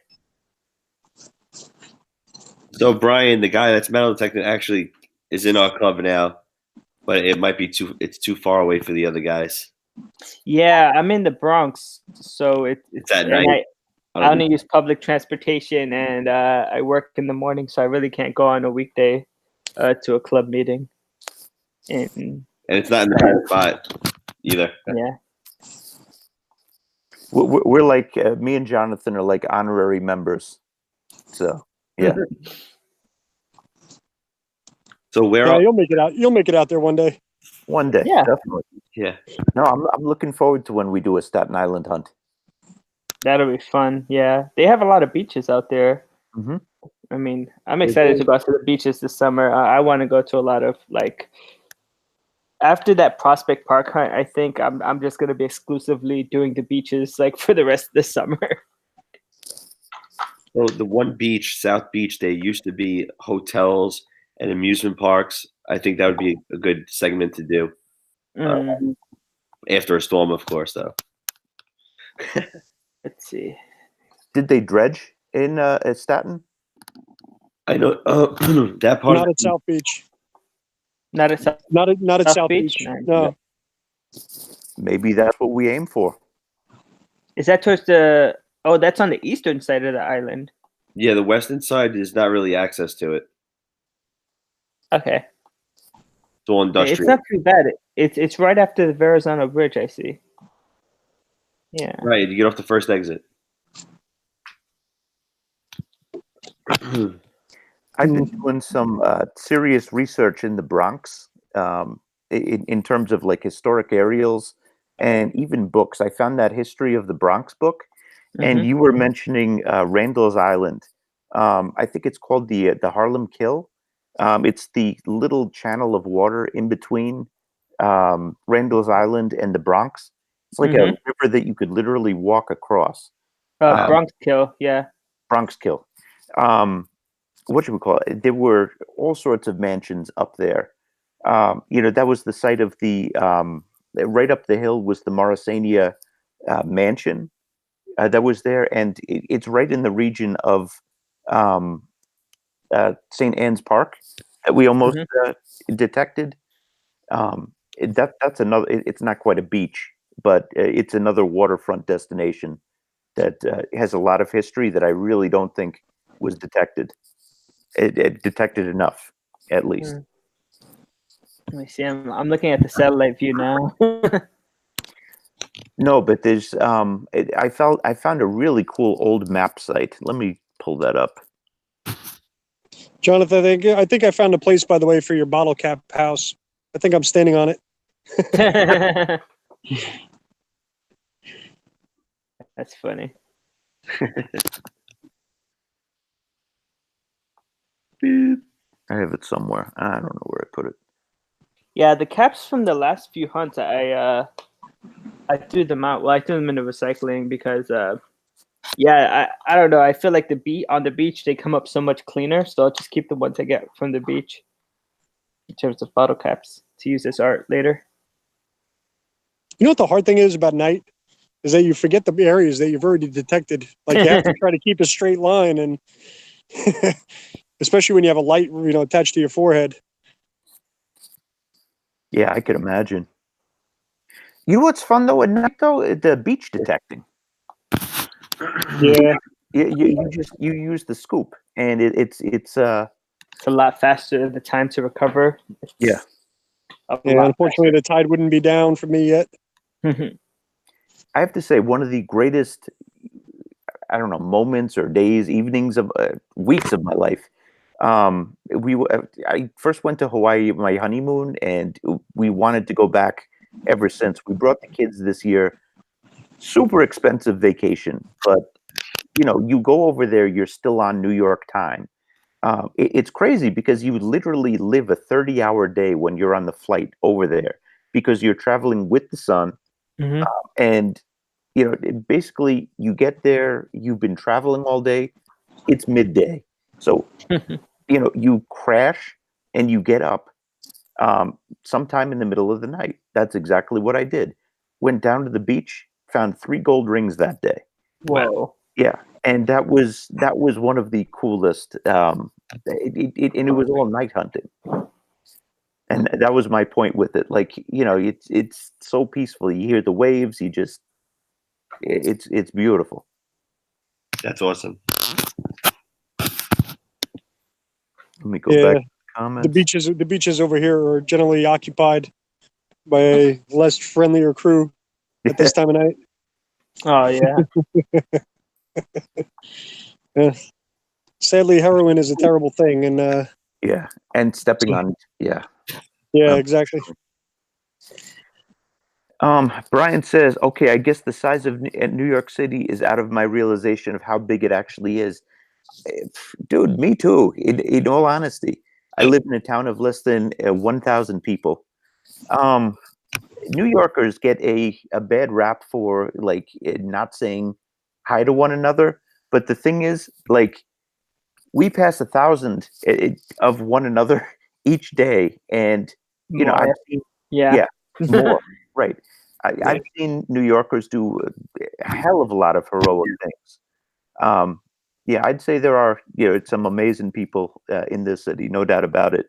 B: So Brian, the guy that's metal detecting, actually is in our club now, but it might be it's too far away for the other guys.
D: Yeah, I'm in the Bronx, so it's
B: at
D: and
B: night.
D: I only use public transportation, and I work in the morning, so I really can't go on a weekday to a club meeting. And
B: it's not in the bad spot either.
D: yeah.
A: We're like me and Jonathan are like honorary members. So yeah.
B: So where?
E: Yeah, you'll make it out. You'll make it out there one day.
A: One day,
D: Yeah.
A: definitely.
B: Yeah.
A: No, I'm looking forward to when we do a Staten Island hunt.
D: That'll be fun. Yeah, they have a lot of beaches out there.
A: Mm-hmm.
D: I mean, I'm excited to go to the beaches this summer. I want to go to a lot of like. After that Prospect Park hunt, I think I'm just gonna be exclusively doing the beaches like for the rest of the summer.
B: So the one beach, South Beach, there used to be hotels and amusement parks. I think that would be a good segment to do after a storm, of course, though.
D: Let's see.
A: Did they dredge in at Staten?
B: I know that part.
E: Not at South Beach.
D: Not at
E: Not at South Beach. No.
A: Maybe that's what we aim for.
D: Is that towards the? Oh, that's on the eastern side of the island.
B: Yeah, the western side is not really access to it.
D: Okay.
B: It's all industrial.
D: It's not too bad. It's right after the Verrazano Bridge. I see. Yeah.
B: Right, you get off the first exit.
A: I've been doing some serious research in the Bronx, in terms of like historic aerials and even books. I found that History of the Bronx book, and you were mentioning Randall's Island. I think it's called the Harlem Kill. It's the little channel of water in between Randall's Island and the Bronx. It's like a river that you could literally walk across.
D: Bronx Kill, yeah.
A: Bronx Kill. What should we call it? There were all sorts of mansions up there. That was the site of the right up the hill was the Morrisania mansion that was there, and it's right in the region of St. Anne's Park that we almost detected. That's another. It's not quite a beach, but it's another waterfront destination that has a lot of history that I really don't think was detected. It detected enough, at least.
D: Let me see. I'm looking at the satellite view now.
A: No, but there's I found a really cool old map site. Let me pull that up.
E: Jonathan, I think I found a place, by the way, for your bottle cap house. I think I'm standing on it.
D: That's funny.
A: I have it somewhere. I don't know where I put it.
D: Yeah, the caps from the last few hunts, I threw them out. Well, I threw them into recycling because, I don't know. I feel like on the beach they come up so much cleaner, so I'll just keep the ones I get from the beach in terms of bottle caps to use as art later.
E: You know what the hard thing is about night is that you forget the areas that you've already detected. Like you have to try to keep a straight line, and especially when you have a light, attached to your forehead.
A: Yeah, I could imagine. You know what's fun though at night though? The beach detecting.
E: Yeah.
A: You use the scoop, and it's
D: a lot faster. The time to recover.
E: Yeah. Unfortunately, the tide wouldn't be down for me yet.
A: I have to say, one of the greatest, I don't know, moments or days, evenings of weeks of my life. I first went to Hawaii my honeymoon, and we wanted to go back ever since. We brought the kids this year. Super expensive vacation, but you go over there, you're still on New York time. It's crazy because you literally live a 30-hour day when you're on the flight over there because you're traveling with the sun. And basically you get there, you've been traveling all day, it's midday. So you crash and you get up sometime in the middle of the night. That's exactly what I did. Went down to the beach, found 3 gold rings that day.
D: Whoa.
A: Yeah, and that was one of the coolest. And it was all night hunting, and that was my point with it. Like it's so peaceful. You hear the waves. It's beautiful.
B: That's awesome.
A: Let me go back to the comments.
E: The beaches over here are generally occupied by a less friendlier crew at this time of night.
D: Oh yeah.
E: Yeah. Sadly, heroin is a terrible thing, and
A: yeah, and stepping on
E: exactly.
A: Brian says, okay, I guess the size of New York City is out of my realization of how big it actually is. Dude, me too. In all honesty, I live in a town of less than 1,000 people. New Yorkers get a bad rap for like not saying hi to one another, but the thing is, like, we pass 1,000 of one another each day, and I've seen more. Right. I've seen New Yorkers do a hell of a lot of heroic things. I'd say there are some amazing people in this city, no doubt about it.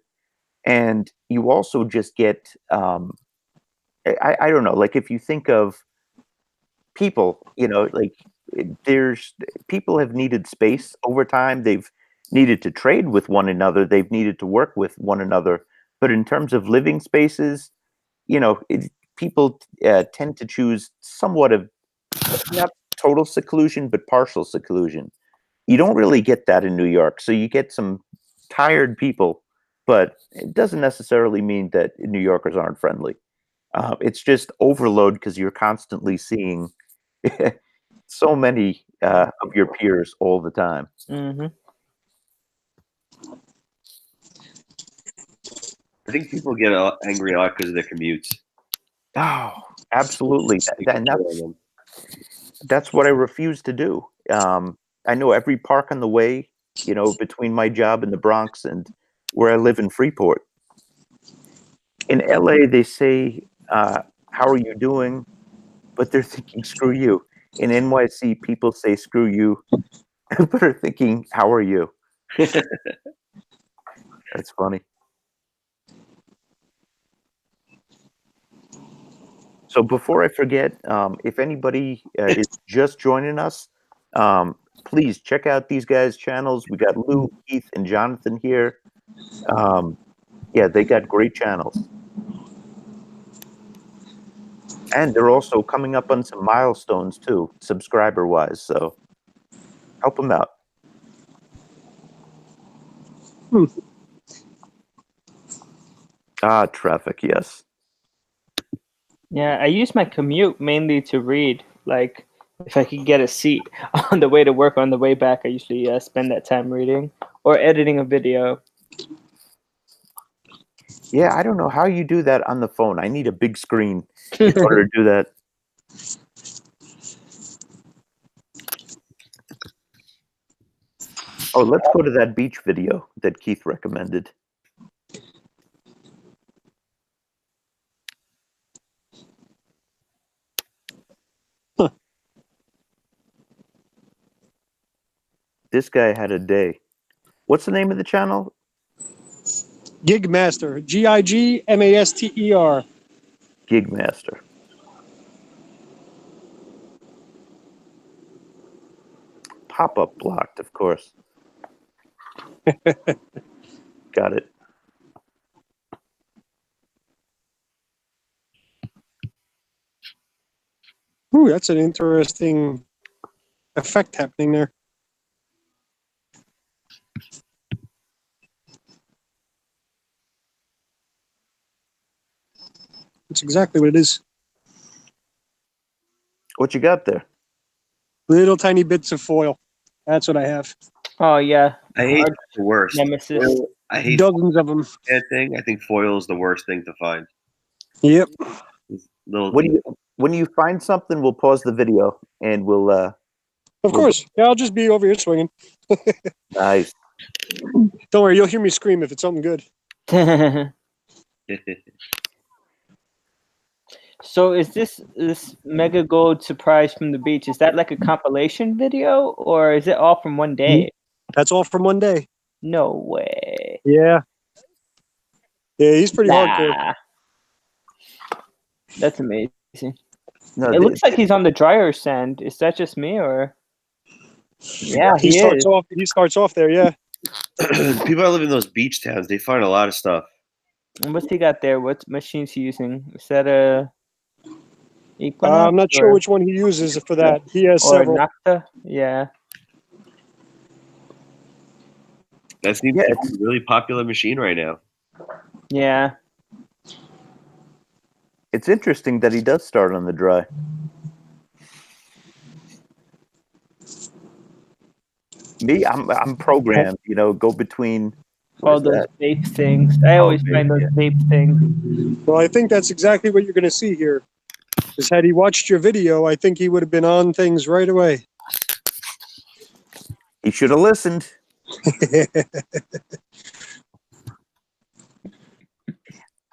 A: And you also just get I don't know, like if you think of people, like there's people have needed space over time. They've needed to trade with one another. They've needed to work with one another. But in terms of living spaces, people tend to choose somewhat of not total seclusion, but partial seclusion. You don't really get that in New York. So you get some tired people, but it doesn't necessarily mean that New Yorkers aren't friendly. It's just overload because you're constantly seeing so many of your peers all the time.
D: Mm-hmm.
B: I think people get angry a lot because of their commutes.
A: Oh, absolutely. And that's what I refuse to do. I know every park on the way, between my job in the Bronx and where I live in Freeport. In LA, they say, how are you doing? But they're thinking, screw you. In NYC, people say, screw you, but are thinking, how are you? That's funny. So before I forget, if anybody is just joining us, please check out these guys' channels. We got Lou, Keith, and Jonathan here. Yeah, they got great channels. And they're also coming up on some milestones too, subscriber-wise. So help them out. Ah, traffic, yes.
D: Yeah, I use my commute mainly to read. Like, if I could get a seat on the way to work, on the way back, I usually spend that time reading or editing a video.
A: Yeah, I don't know how you do that on the phone. I need a big screen in order to do that. Oh, let's go to that beach video that Keith recommended.
E: Huh.
A: This guy had a day. What's the name of the channel?
E: Gigmaster. Gigmaster.
A: Gigmaster. Pop-up blocked, of course. Got it.
E: Ooh, that's an interesting effect happening there. That's exactly what it is.
A: What you got there?
E: Little tiny bits of foil. That's what I have.
D: Oh yeah,
B: I hate the worst.
D: nemesis.
B: Foil, I hate
E: Dozens of them.
B: that thing. I think foil is the worst thing to find.
E: Yep.
B: These little
A: When you find something, we'll pause the video and we'll.
E: Of course. Yeah, I'll just be over here swinging.
A: Nice.
E: Don't worry, you'll hear me scream if it's something good.
D: So is this mega gold surprise from the beach? Is that like a compilation video, or is it all from one day?
E: That's all from one day.
D: No way.
E: Yeah. Yeah, he's pretty hardcore.
D: Nah. That's amazing.
A: No,
D: It looks like he's on the dryer sand. Is that just me, or? Yeah,
E: He starts off there, yeah.
B: people that live in those beach towns, they find a lot of stuff.
D: And what's he got there? What machine's he using? Is that a Equinox?
E: I'm not sure which one he uses for that. He has
D: or
E: several.
D: Nocta? Yeah.
B: That seems to be a really popular machine right now.
D: Yeah.
A: It's interesting that he does start on the dry. Me, I'm programmed. Go between.
D: All those vape things. I always find those vape things.
E: Well, I think that's exactly what you're going to see here. Because had he watched your video, I think he would have been on things right away.
A: He should have listened.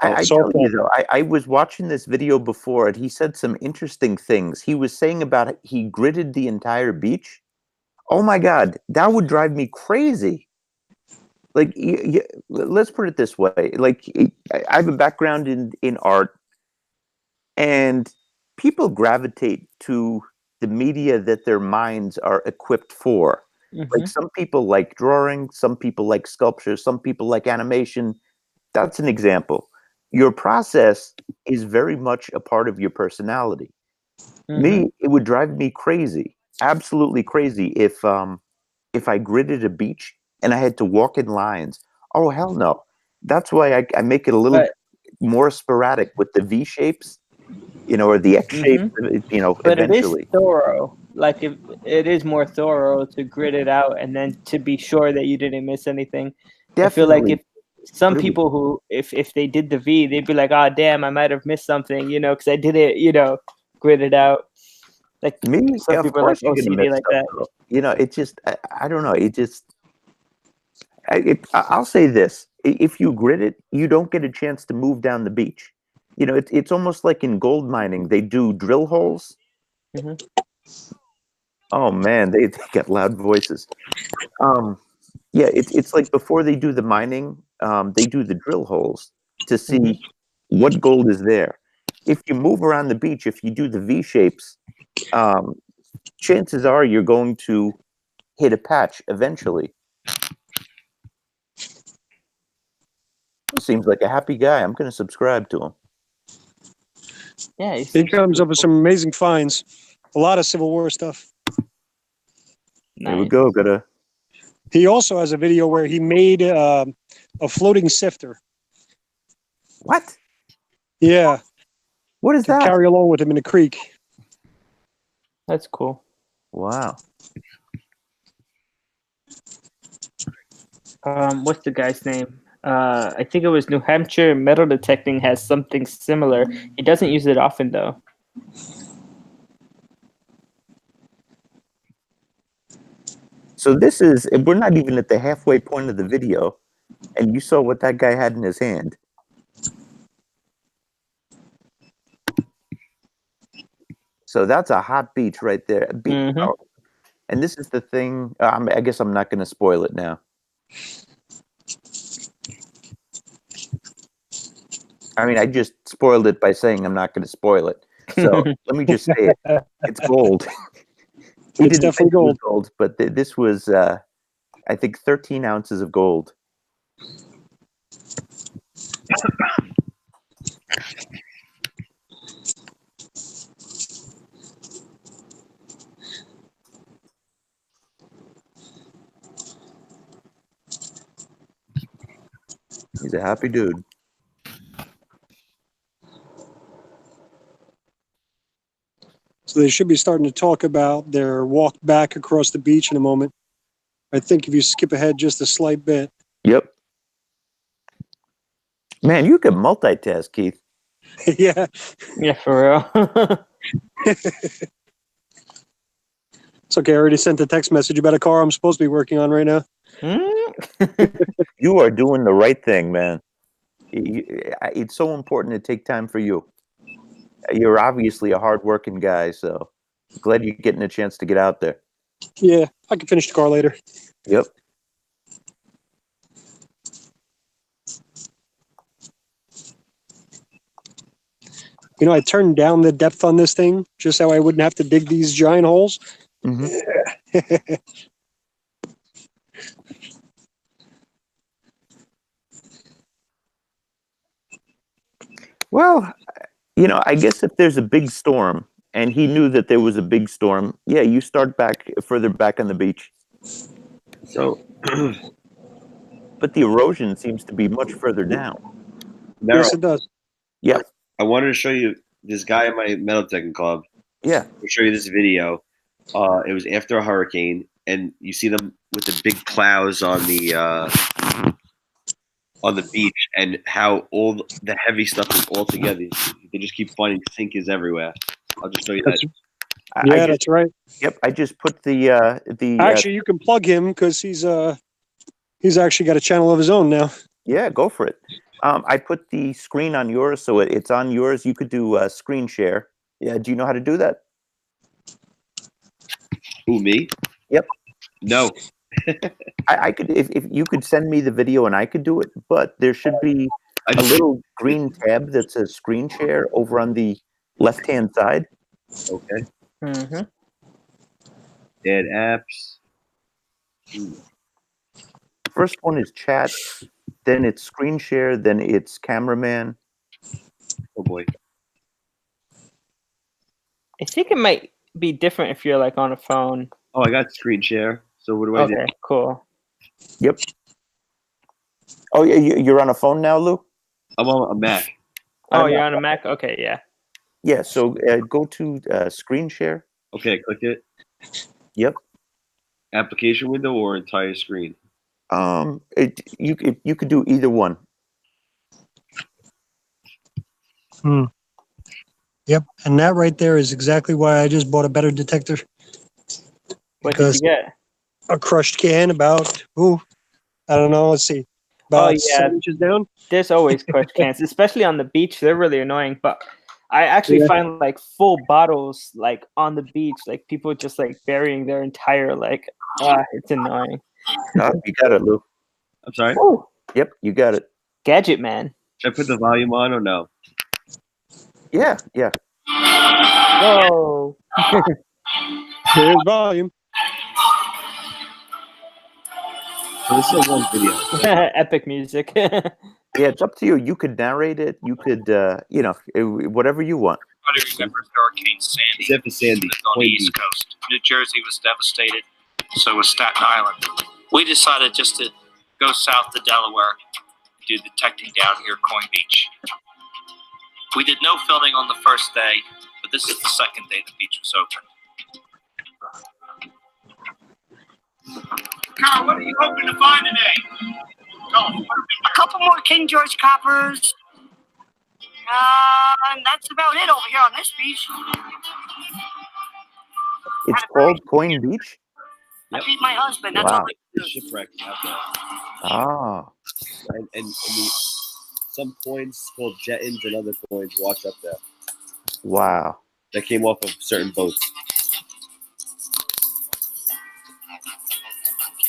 A: I tell you though, I was watching this video before, and he said some interesting things. He was saying about he gridded the entire beach. Oh my God, that would drive me crazy. Like, let's put it this way. Like, I have a background in art, and people gravitate to the media that their minds are equipped for.
D: Mhm.
A: Like, some people like drawing, some people like sculpture, some people like animation. That's an example. Your process is very much a part of your personality.
D: Mhm.
A: Me, it would drive me crazy, absolutely crazy, if I gridded a beach and I had to walk in lines Oh, hell no. That's why I make it a little
D: But
A: more sporadic with the V shapes, or the X shape,
D: but it is
A: eventually.
D: thorough. Like if it is more thorough to grid it out and then to be sure that you didn't miss anything. I feel like
A: Definitely.
D: if some
A: Really.
D: people who if they did the V, they'd be like, "Oh, damn, I might have missed something," because I did it, grid it out. Like
A: Me,
D: some
A: of
D: people are like
A: course you're gonna
D: OCD
A: miss
D: like
A: stuff,
D: that.
A: though. It just I don't know. It just I'll say this: if you grid it, you don't get a chance to move down the beach. It's almost like in gold mining, they do drill holes.
D: Mhm.
A: Oh man, they got loud voices. Yeah, it's like before they do the mining, they do the drill holes to see what gold is there. If you move around the beach, if you do the V shapes, um, chances are you're going to hit a patch eventually. Seems like a happy guy. I'm going to subscribe to him.
D: Yeah,
E: He comes up with some amazing finds. A lot of Civil War stuff.
A: Here we
D: nice.
A: go. Gotta.
E: He also has a video where he made a floating sifter.
A: What?
E: Yeah,
A: What is
E: to
A: that?
E: carry along with him in the creek.
D: That's cool.
A: Wow.
D: What's the guy's name? I think it was New Hampshire Metal Detecting has something similar. He doesn't use it often though.
A: So we're not even at the halfway point of the video, and you saw what that guy had in his hand. So that's a hot beach right there.
D: Mhm.
A: And this is the thing. I guess I'm not going to spoil it now. I mean, I just spoiled it by saying I'm not going to spoil it. So let me just say it. It's gold. He
E: It's
A: didn't
E: definitely
A: think it was
E: gold.
A: gold, but this was, I think, 13 ounces of gold. He's a happy dude.
E: So they should be starting to talk about their walk back across the beach in a moment. I think if you skip ahead just a slight bit.
A: Yep. Man, you can multitask, Keith.
E: Yeah.
D: Yeah, for real.
E: It's okay. I already sent a text message about a car I'm supposed to be working on right now.
A: You are doing the right thing, man. It's so important to take time for you. You're obviously a hardworking guy, so glad you're getting a chance to get out there.
E: Yeah, I can finish the car later.
A: Yep.
E: I turned down the depth on this thing just so I wouldn't have to dig these giant holes.
A: Mm-hmm. Well, I guess if there's a big storm, and he knew that there was a big storm, yeah, you start further back on the beach.
B: So,
A: But the erosion seems to be much further down.
B: Merrill,
E: Yes, it does.
A: Yeah,
B: I wanted to show you this guy at my metal detecting club.
A: yeah.
B: I'll show you this video. It was after a hurricane, and you see them with the big plows on the beach, and how all the heavy stuff is all together. They just keep finding sinkers everywhere. I'll just show you that.
E: Yeah, that's right.
A: Yep, I just put the
E: Actually, you can plug him because he's actually got a channel of his own now.
A: yeah, go for it. I put the screen on yours, so it's on yours. You could do screen share. Yeah, do you know how to do that?
B: Who, me?
A: Yep.
B: No.
A: I could if you could send me the video and I could do it, but there should be a little green tab that says screen share over on the left-hand side.
B: Okay.
D: Mm-hmm.
B: Add apps.
A: First one is chat, then it's screen share, then it's cameraman.
B: Oh boy.
D: I think it might be different if you're like on a phone.
B: Oh, I got screen share. So what do I do?
D: Okay, cool.
A: Yep. Oh, yeah, you're on a phone now, Lou?
B: I'm on a Mac.
D: Oh, you're on a Mac? Okay, yeah.
A: Yeah, so go to screen share.
B: Okay, click it.
A: Yep.
B: Application window or entire screen?
A: You could do either one.
E: Yep, and that right there is exactly why I just bought a better detector.
D: What did you get?
E: A crushed can about, I don't know, let's see, about
D: Oh, yeah.
E: 7 inches down.
D: There's always crushed cans, especially on the beach. They're really annoying. But I actually find like full bottles like on the beach, like people just like burying their entire it's annoying.
A: You got it, Lou.
B: I'm sorry?
D: Oh,
A: Yep, you got it.
D: Gadget man.
B: Should I put the volume on or no?
A: Yeah.
D: Whoa.
E: There's volume.
B: So this is a long video.
D: Epic music.
A: Yeah, it's up to you. You could narrate it. You could, whatever you want.
F: Everybody remembers Hurricane Sandy.
B: Except for Sandy.
F: On the East Coast. New Jersey was devastated. So was Staten Island. We decided just to go south to Delaware, do detecting down here at Coin Beach. We did no filming on the first day, but this is the second day the beach was open. Carl, what are you hoping to find today?
G: A couple more King George coppers. And that's about it over here on this beach.
A: It's called Coin Beach?
G: I beat my husband. That's
A: Wow.
G: all I can do.
B: Shipwreck out there.
A: Ah.
B: And some coins called jettons and other coins washed up there
A: Wow.
B: that came off of certain boats.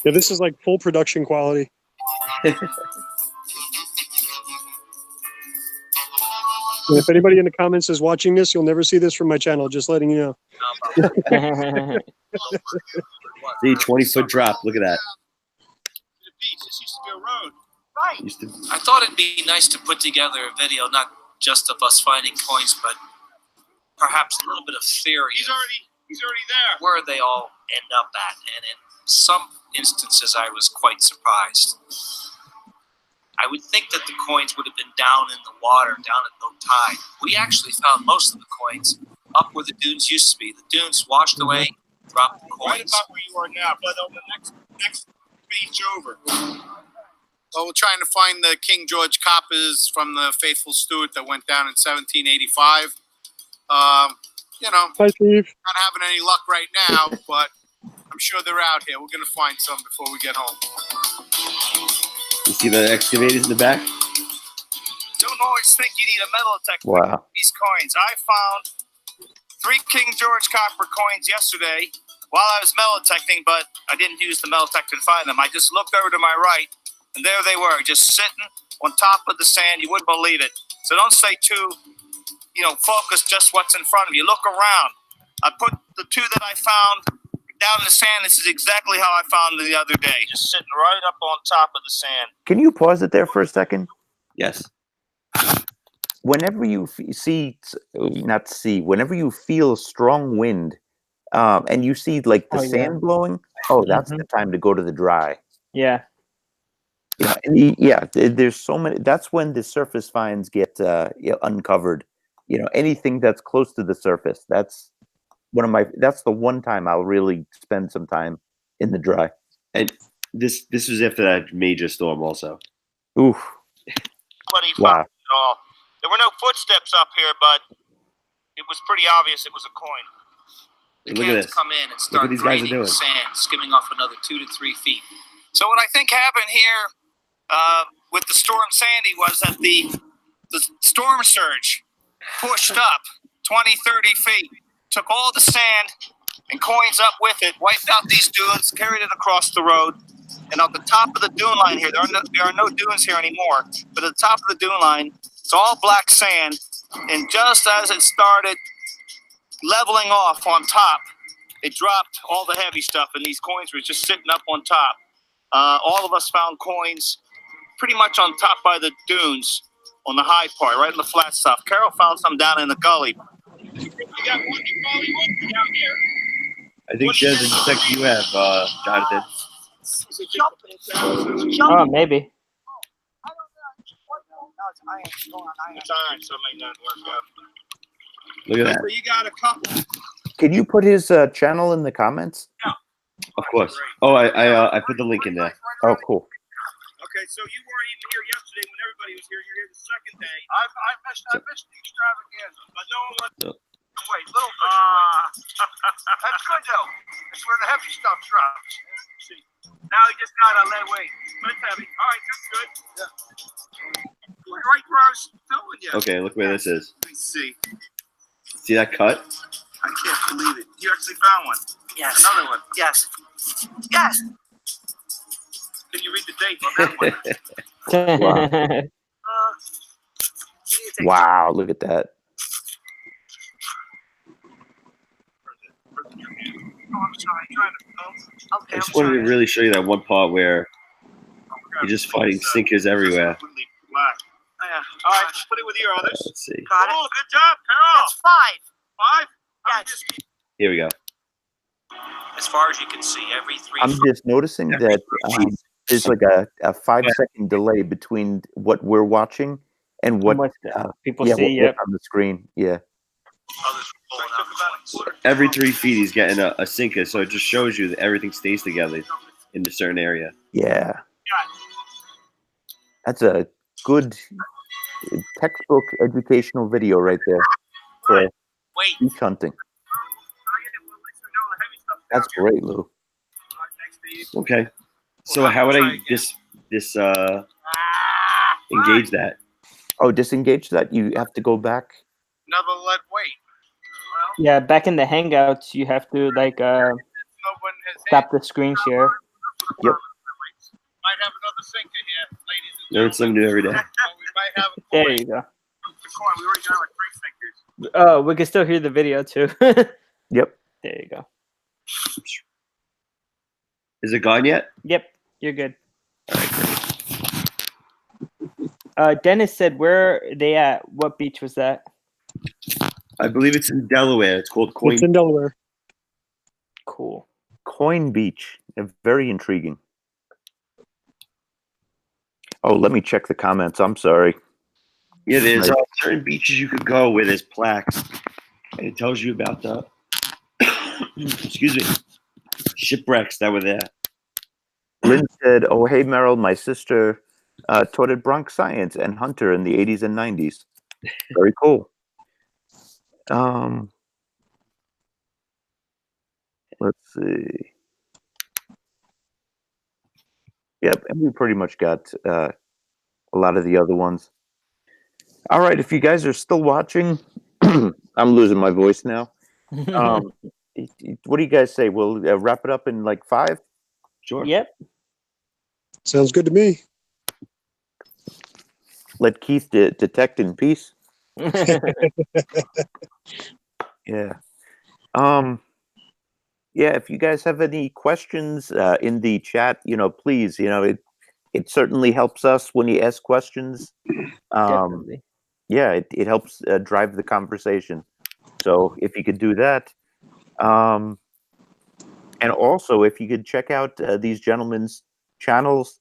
E: Yeah, this is like full production quality. And if anybody in the comments is watching this, you'll never see this from my channel. Just letting you know.
B: See, 20-foot drop. Look at that.
F: The beach. This used to be a road.
G: Right.
B: Used to,
F: I thought it'd be nice to put together a video, not just of us finding coins, but perhaps a little bit of theory.
G: He's already there.
F: Where they all end up at. And in some instances, I was quite surprised. I would think that the coins would have been down in the water, down at low tide. We actually found most of the coins up where the dunes used to be. The dunes washed away, dropped the
G: Right
F: coins.
G: about where you are now, but on the next beach over. Well, we're trying to find the King George coppers from the Faithful Stewart that went down in 1785.
E: Hi, Steve.
G: Not having any luck right now, but I'm sure they're out here. We're going to find some before we get home.
B: you see the excavators in the back?
G: Don't always think you need a metal detector
A: Wow.
G: for these coins. I found 3 King George copper coins yesterday while I was metal detecting, but I didn't use the metal detector to find them. I just looked over to my right, and there they were, just sitting on top of the sand. You wouldn't believe it. So don't stay too, focused just what's in front of you. Look around. I put the 2 that I found down in the sand. This is exactly how I found them the other day, just sitting right up on top of the sand.
A: Can you pause it there for a second?
B: Yes.
A: Whenever you whenever you feel strong wind, and you see like the sand blowing, that's the time to go to the dry.
D: Yeah.
A: There's so many. That's when the surface finds get uncovered. Anything that's close to the surface. That's the one time I'll really spend some time in the dry.
B: And this was after that major storm also.
A: Oof. Wow.
G: At all. There were no footsteps up here, but it was pretty obvious it was a coin.
F: The
B: Look at
F: cans
B: this.
F: come in and
B: Look
F: start
B: what these guys are
F: draining
B: doing.
F: the sand, skimming off another 2 to 3 feet.
G: So what I think happened here with the storm Sandy was that the storm surge pushed up 20, 30 feet, took all the sand and coins up with it, wiped out these dunes, carried it across the road. And at the top of the dune line here, there are no dunes here anymore, but at the top of the dune line, it's all black sand. And just as it started leveling off on top, it dropped all the heavy stuff, and these coins were just sitting up on top. All of us found coins pretty much on top by the dunes on the high part, right in the flat stuff. Carol found some down in the gully. You got one in Bollywood down here?
B: I think there's a detector you have, Jonathan.
G: Is it jumping?
D: Oh, maybe.
G: It's iron, so it may not work out.
B: Look at that.
G: So you got a couple.
A: Can you put his channel in the comments?
B: Of course. Oh, I put the link in there.
A: Oh, cool.
G: Okay, so you weren't even here yesterday when everybody was here. You're here the second day. I missed the extravaganza, but no one let wait, little fish that's good though. That's where the heavy stuff drops. See, now he just got a lead weight, but it's heavy. All right, that's good. Yeah. Right where I was telling you.
B: Okay, look where this is.
G: Let me see.
B: See that cut?
G: I can't believe it. You actually found one. Yes. Another one. Yes. Yes. Can you read the date on that one?
A: Wow, look at that.
G: Oh, I'm sorry.
B: I just wanted to really show you that one part where you're just finding sinkers everywhere.
G: Black. All right, just put it with your others.
B: Let's see.
G: Got it. Good job, Carol. That's 5. 5? Yes.
B: Here we go.
F: As far as you can see, every 3
A: I'm just noticing that there's like a 5-second delay between what we're watching and what
D: people
A: yeah,
D: see.
A: what's on the screen. Yeah.
F: others were pulling out the points.
B: Every 3 feet he's getting a sinker, so it just shows you that everything stays together in a certain area.
A: Yeah. That's a good textbook educational video right there for
F: Wait,
A: beach hunting. That's great, Lou.
B: Okay. So how would I engage that?
A: Oh, disengage that. You have to go back.
G: Another lead weight. Well,
D: Yeah, back in the Hangouts, you have to like
G: no one has
D: stop the screen share.
A: Yep.
G: Might have another sinker here, ladies and
B: Learn something new every day.
G: we might have a
D: There
G: coin.
D: you go.
G: The coin. We already got like 3 sinkers.
D: Oh, we can still hear the video too.
A: Yep.
D: There you go.
B: Is it gone yet?
D: Yep, you're good. Dennis said, "Where are they at? What beach was that?"
B: I believe it's in Delaware. It's called Coin.
E: It's in Delaware.
D: Cool.
A: Coin Beach. Very intriguing. Oh, let me check the comments. I'm sorry.
B: Yeah, there's certain beaches you could go where there's plaques, and it tells you about the excuse me, shipwrecks that were there.
A: Lynn said, "Oh, hey, Merrill, my sister taught at Bronx Science and Hunter in the 80s and 90s. Very cool." Let's see. Yep, and we pretty much got a lot of the other ones. All right, if you guys are still watching, I'm losing my voice now. What do you guys say? We'll wrap it up in like 5?
B: Sure.
D: Yep.
E: Sounds good to me.
A: Let Keith detect in peace. Yeah. Yeah, if you guys have any questions in the chat, please, it certainly helps us when you ask questions.
D: Definitely.
A: Yeah, it helps drive the conversation. So if you could do that. And also, if you could check out these gentlemen's channels,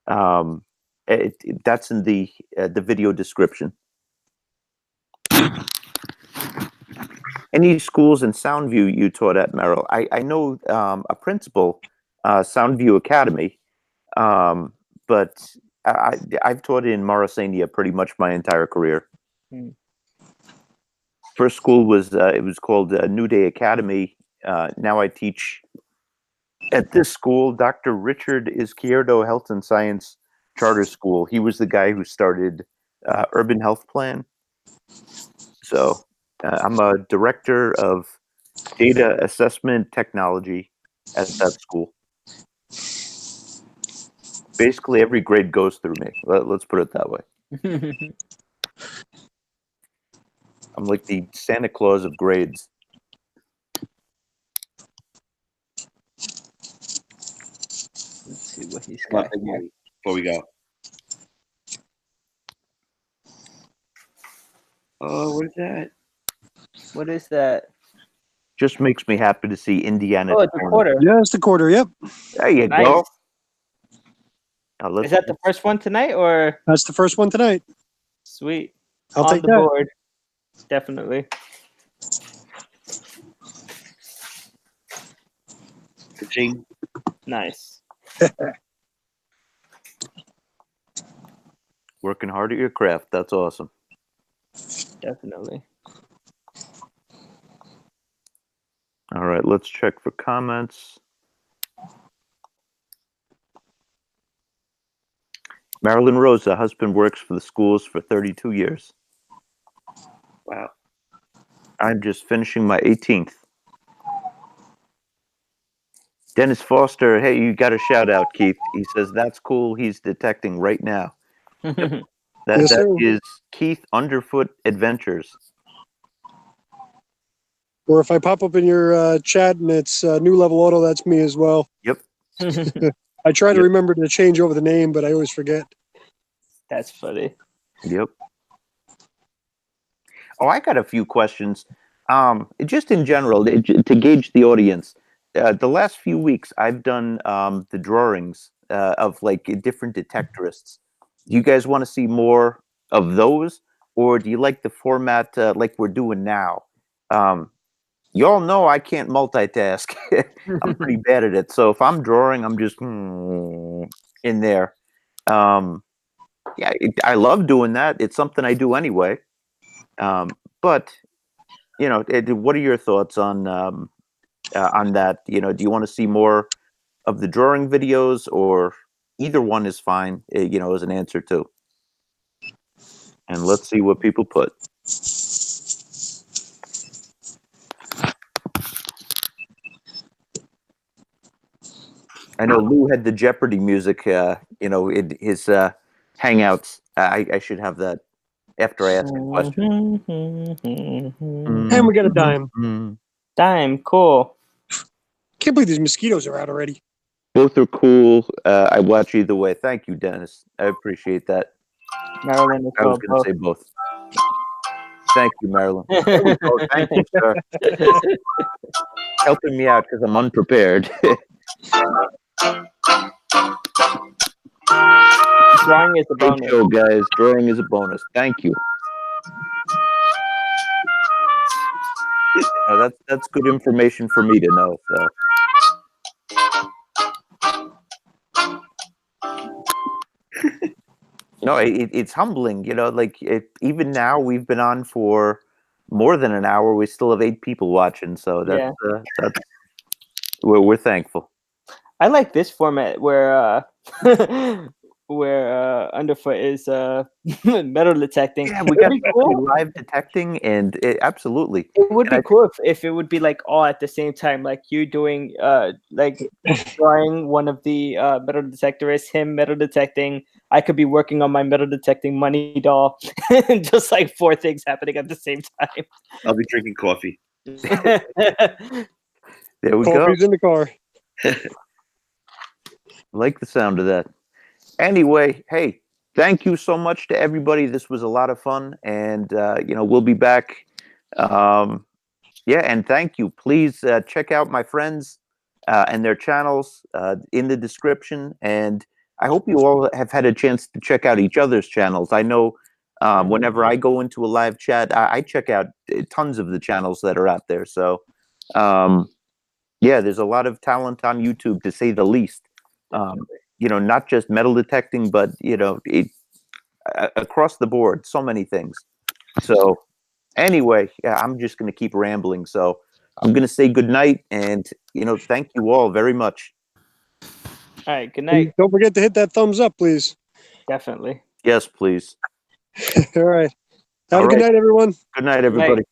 A: that's in the video description. Any schools in Soundview you taught at, Merrill? I know a principal, Soundview Academy, but I've taught in Morrisania pretty much my entire career. First school was it was called New Day Academy. Now I teach at this school, Dr. Richard Izquierdo Health and Science Charter School. He was the guy who started Urban Health Plan. So I'm a director of data assessment technology at that school. Basically, every grade goes through me. Let's put it that way. I'm like the Santa Claus of grades.
D: Let's see what he's
B: Come on,
D: got here.
B: before we go. Oh, what is that?
D: What is that?
A: Just makes me happy to see Indiana.
D: Oh, it's a quarter.
E: Yeah, it's the quarter. Yep.
A: There you
D: Nice.
A: go.
D: Is that the first one tonight, or?
E: That's the first one tonight.
D: Sweet.
E: I'll
D: On
E: take
D: the
E: that.
D: board. Definitely.
A: Ka-ching.
D: Nice.
A: Working hard at your craft. That's awesome.
D: Definitely.
A: All right, let's check for comments. Marilyn Rosa, husband works for the schools for 32 years. Wow. I'm just finishing my 18th. Dennis Foster, hey, you got a shout out, Keith. He says, that's cool. He's detecting right now. That
E: Yes, sir.
A: is Keith Underfoot Adventures.
E: Or if I pop up in your chat and it's New Level Auto, that's me as well.
A: Yep.
E: I try to
A: Yep.
E: remember to change over the name, but I always forget.
D: That's funny.
A: Yep. Oh, I got a few questions. Just in general, to gauge the audience. The last few weeks, I've done the drawings of like different detectorists. Do you guys want to see more of those, or do you like the format like we're doing now? Y'all know I can't multitask. I'm pretty bad at it. So if I'm drawing, I'm just in there. Yeah, I love doing that. It's something I do anyway. But you know, what are your thoughts on that? You know, do you want to see more of the drawing videos, or either one is fine? You know, as an answer too. And let's see what people put. I know Lou had the Jeopardy music. You know, in his hangouts. I should have that after I ask a question.
E: And we got a dime.
D: Dime, cool.
E: Can't believe these mosquitoes are out already.
A: Both are cool. I watch either way. Thank you, Dennis. I appreciate that.
D: Marilyn as
A: I was
D: well.
A: going to say both. Thank you, Marilyn. There we go. Thank you, sir. Helping me out because I'm unprepared.
D: Drawing is a
A: Great
D: bonus.
A: show, guys. Drawing is a bonus. Thank you. No, that's good information for me to know. So. No, it's humbling. You know, like even now we've been on for more than an hour. We still have 8 people watching. So that's we're thankful.
D: I like this format where where Underfoot is metal detecting.
A: Yeah, we got live detecting, and absolutely.
D: It would be cool if it would be like all at the same time, like you doing like drawing one of the metal detectorists, him metal detecting. I could be working on my metal detecting money doll, just like 4 things happening at the same time.
A: I'll be drinking coffee. There we
E: Coffee's in the car.
A: Like the sound of that. Anyway, hey, thank you so much to everybody. This was a lot of fun, and you know, we'll be back. Yeah, and thank you. Please check out my friends and their channels in the description. And I hope you all have had a chance to check out each other's channels. I know whenever I go into a live chat, I check out tons of the channels that are out there. So, yeah, there's a lot of talent on YouTube, to say the least. You know, not just metal detecting, but you know, across the board, so many things. So anyway, yeah, I'm just going to keep rambling. So I'm going to say good night, and you know, thank you all very much.
D: All right, good night.
E: And don't forget to hit that thumbs up, please.
D: Definitely.
A: Yes, please.
E: All right. Have
A: All
E: a good
A: right.
E: night, everyone.
A: Good night, everybody.
D: Night.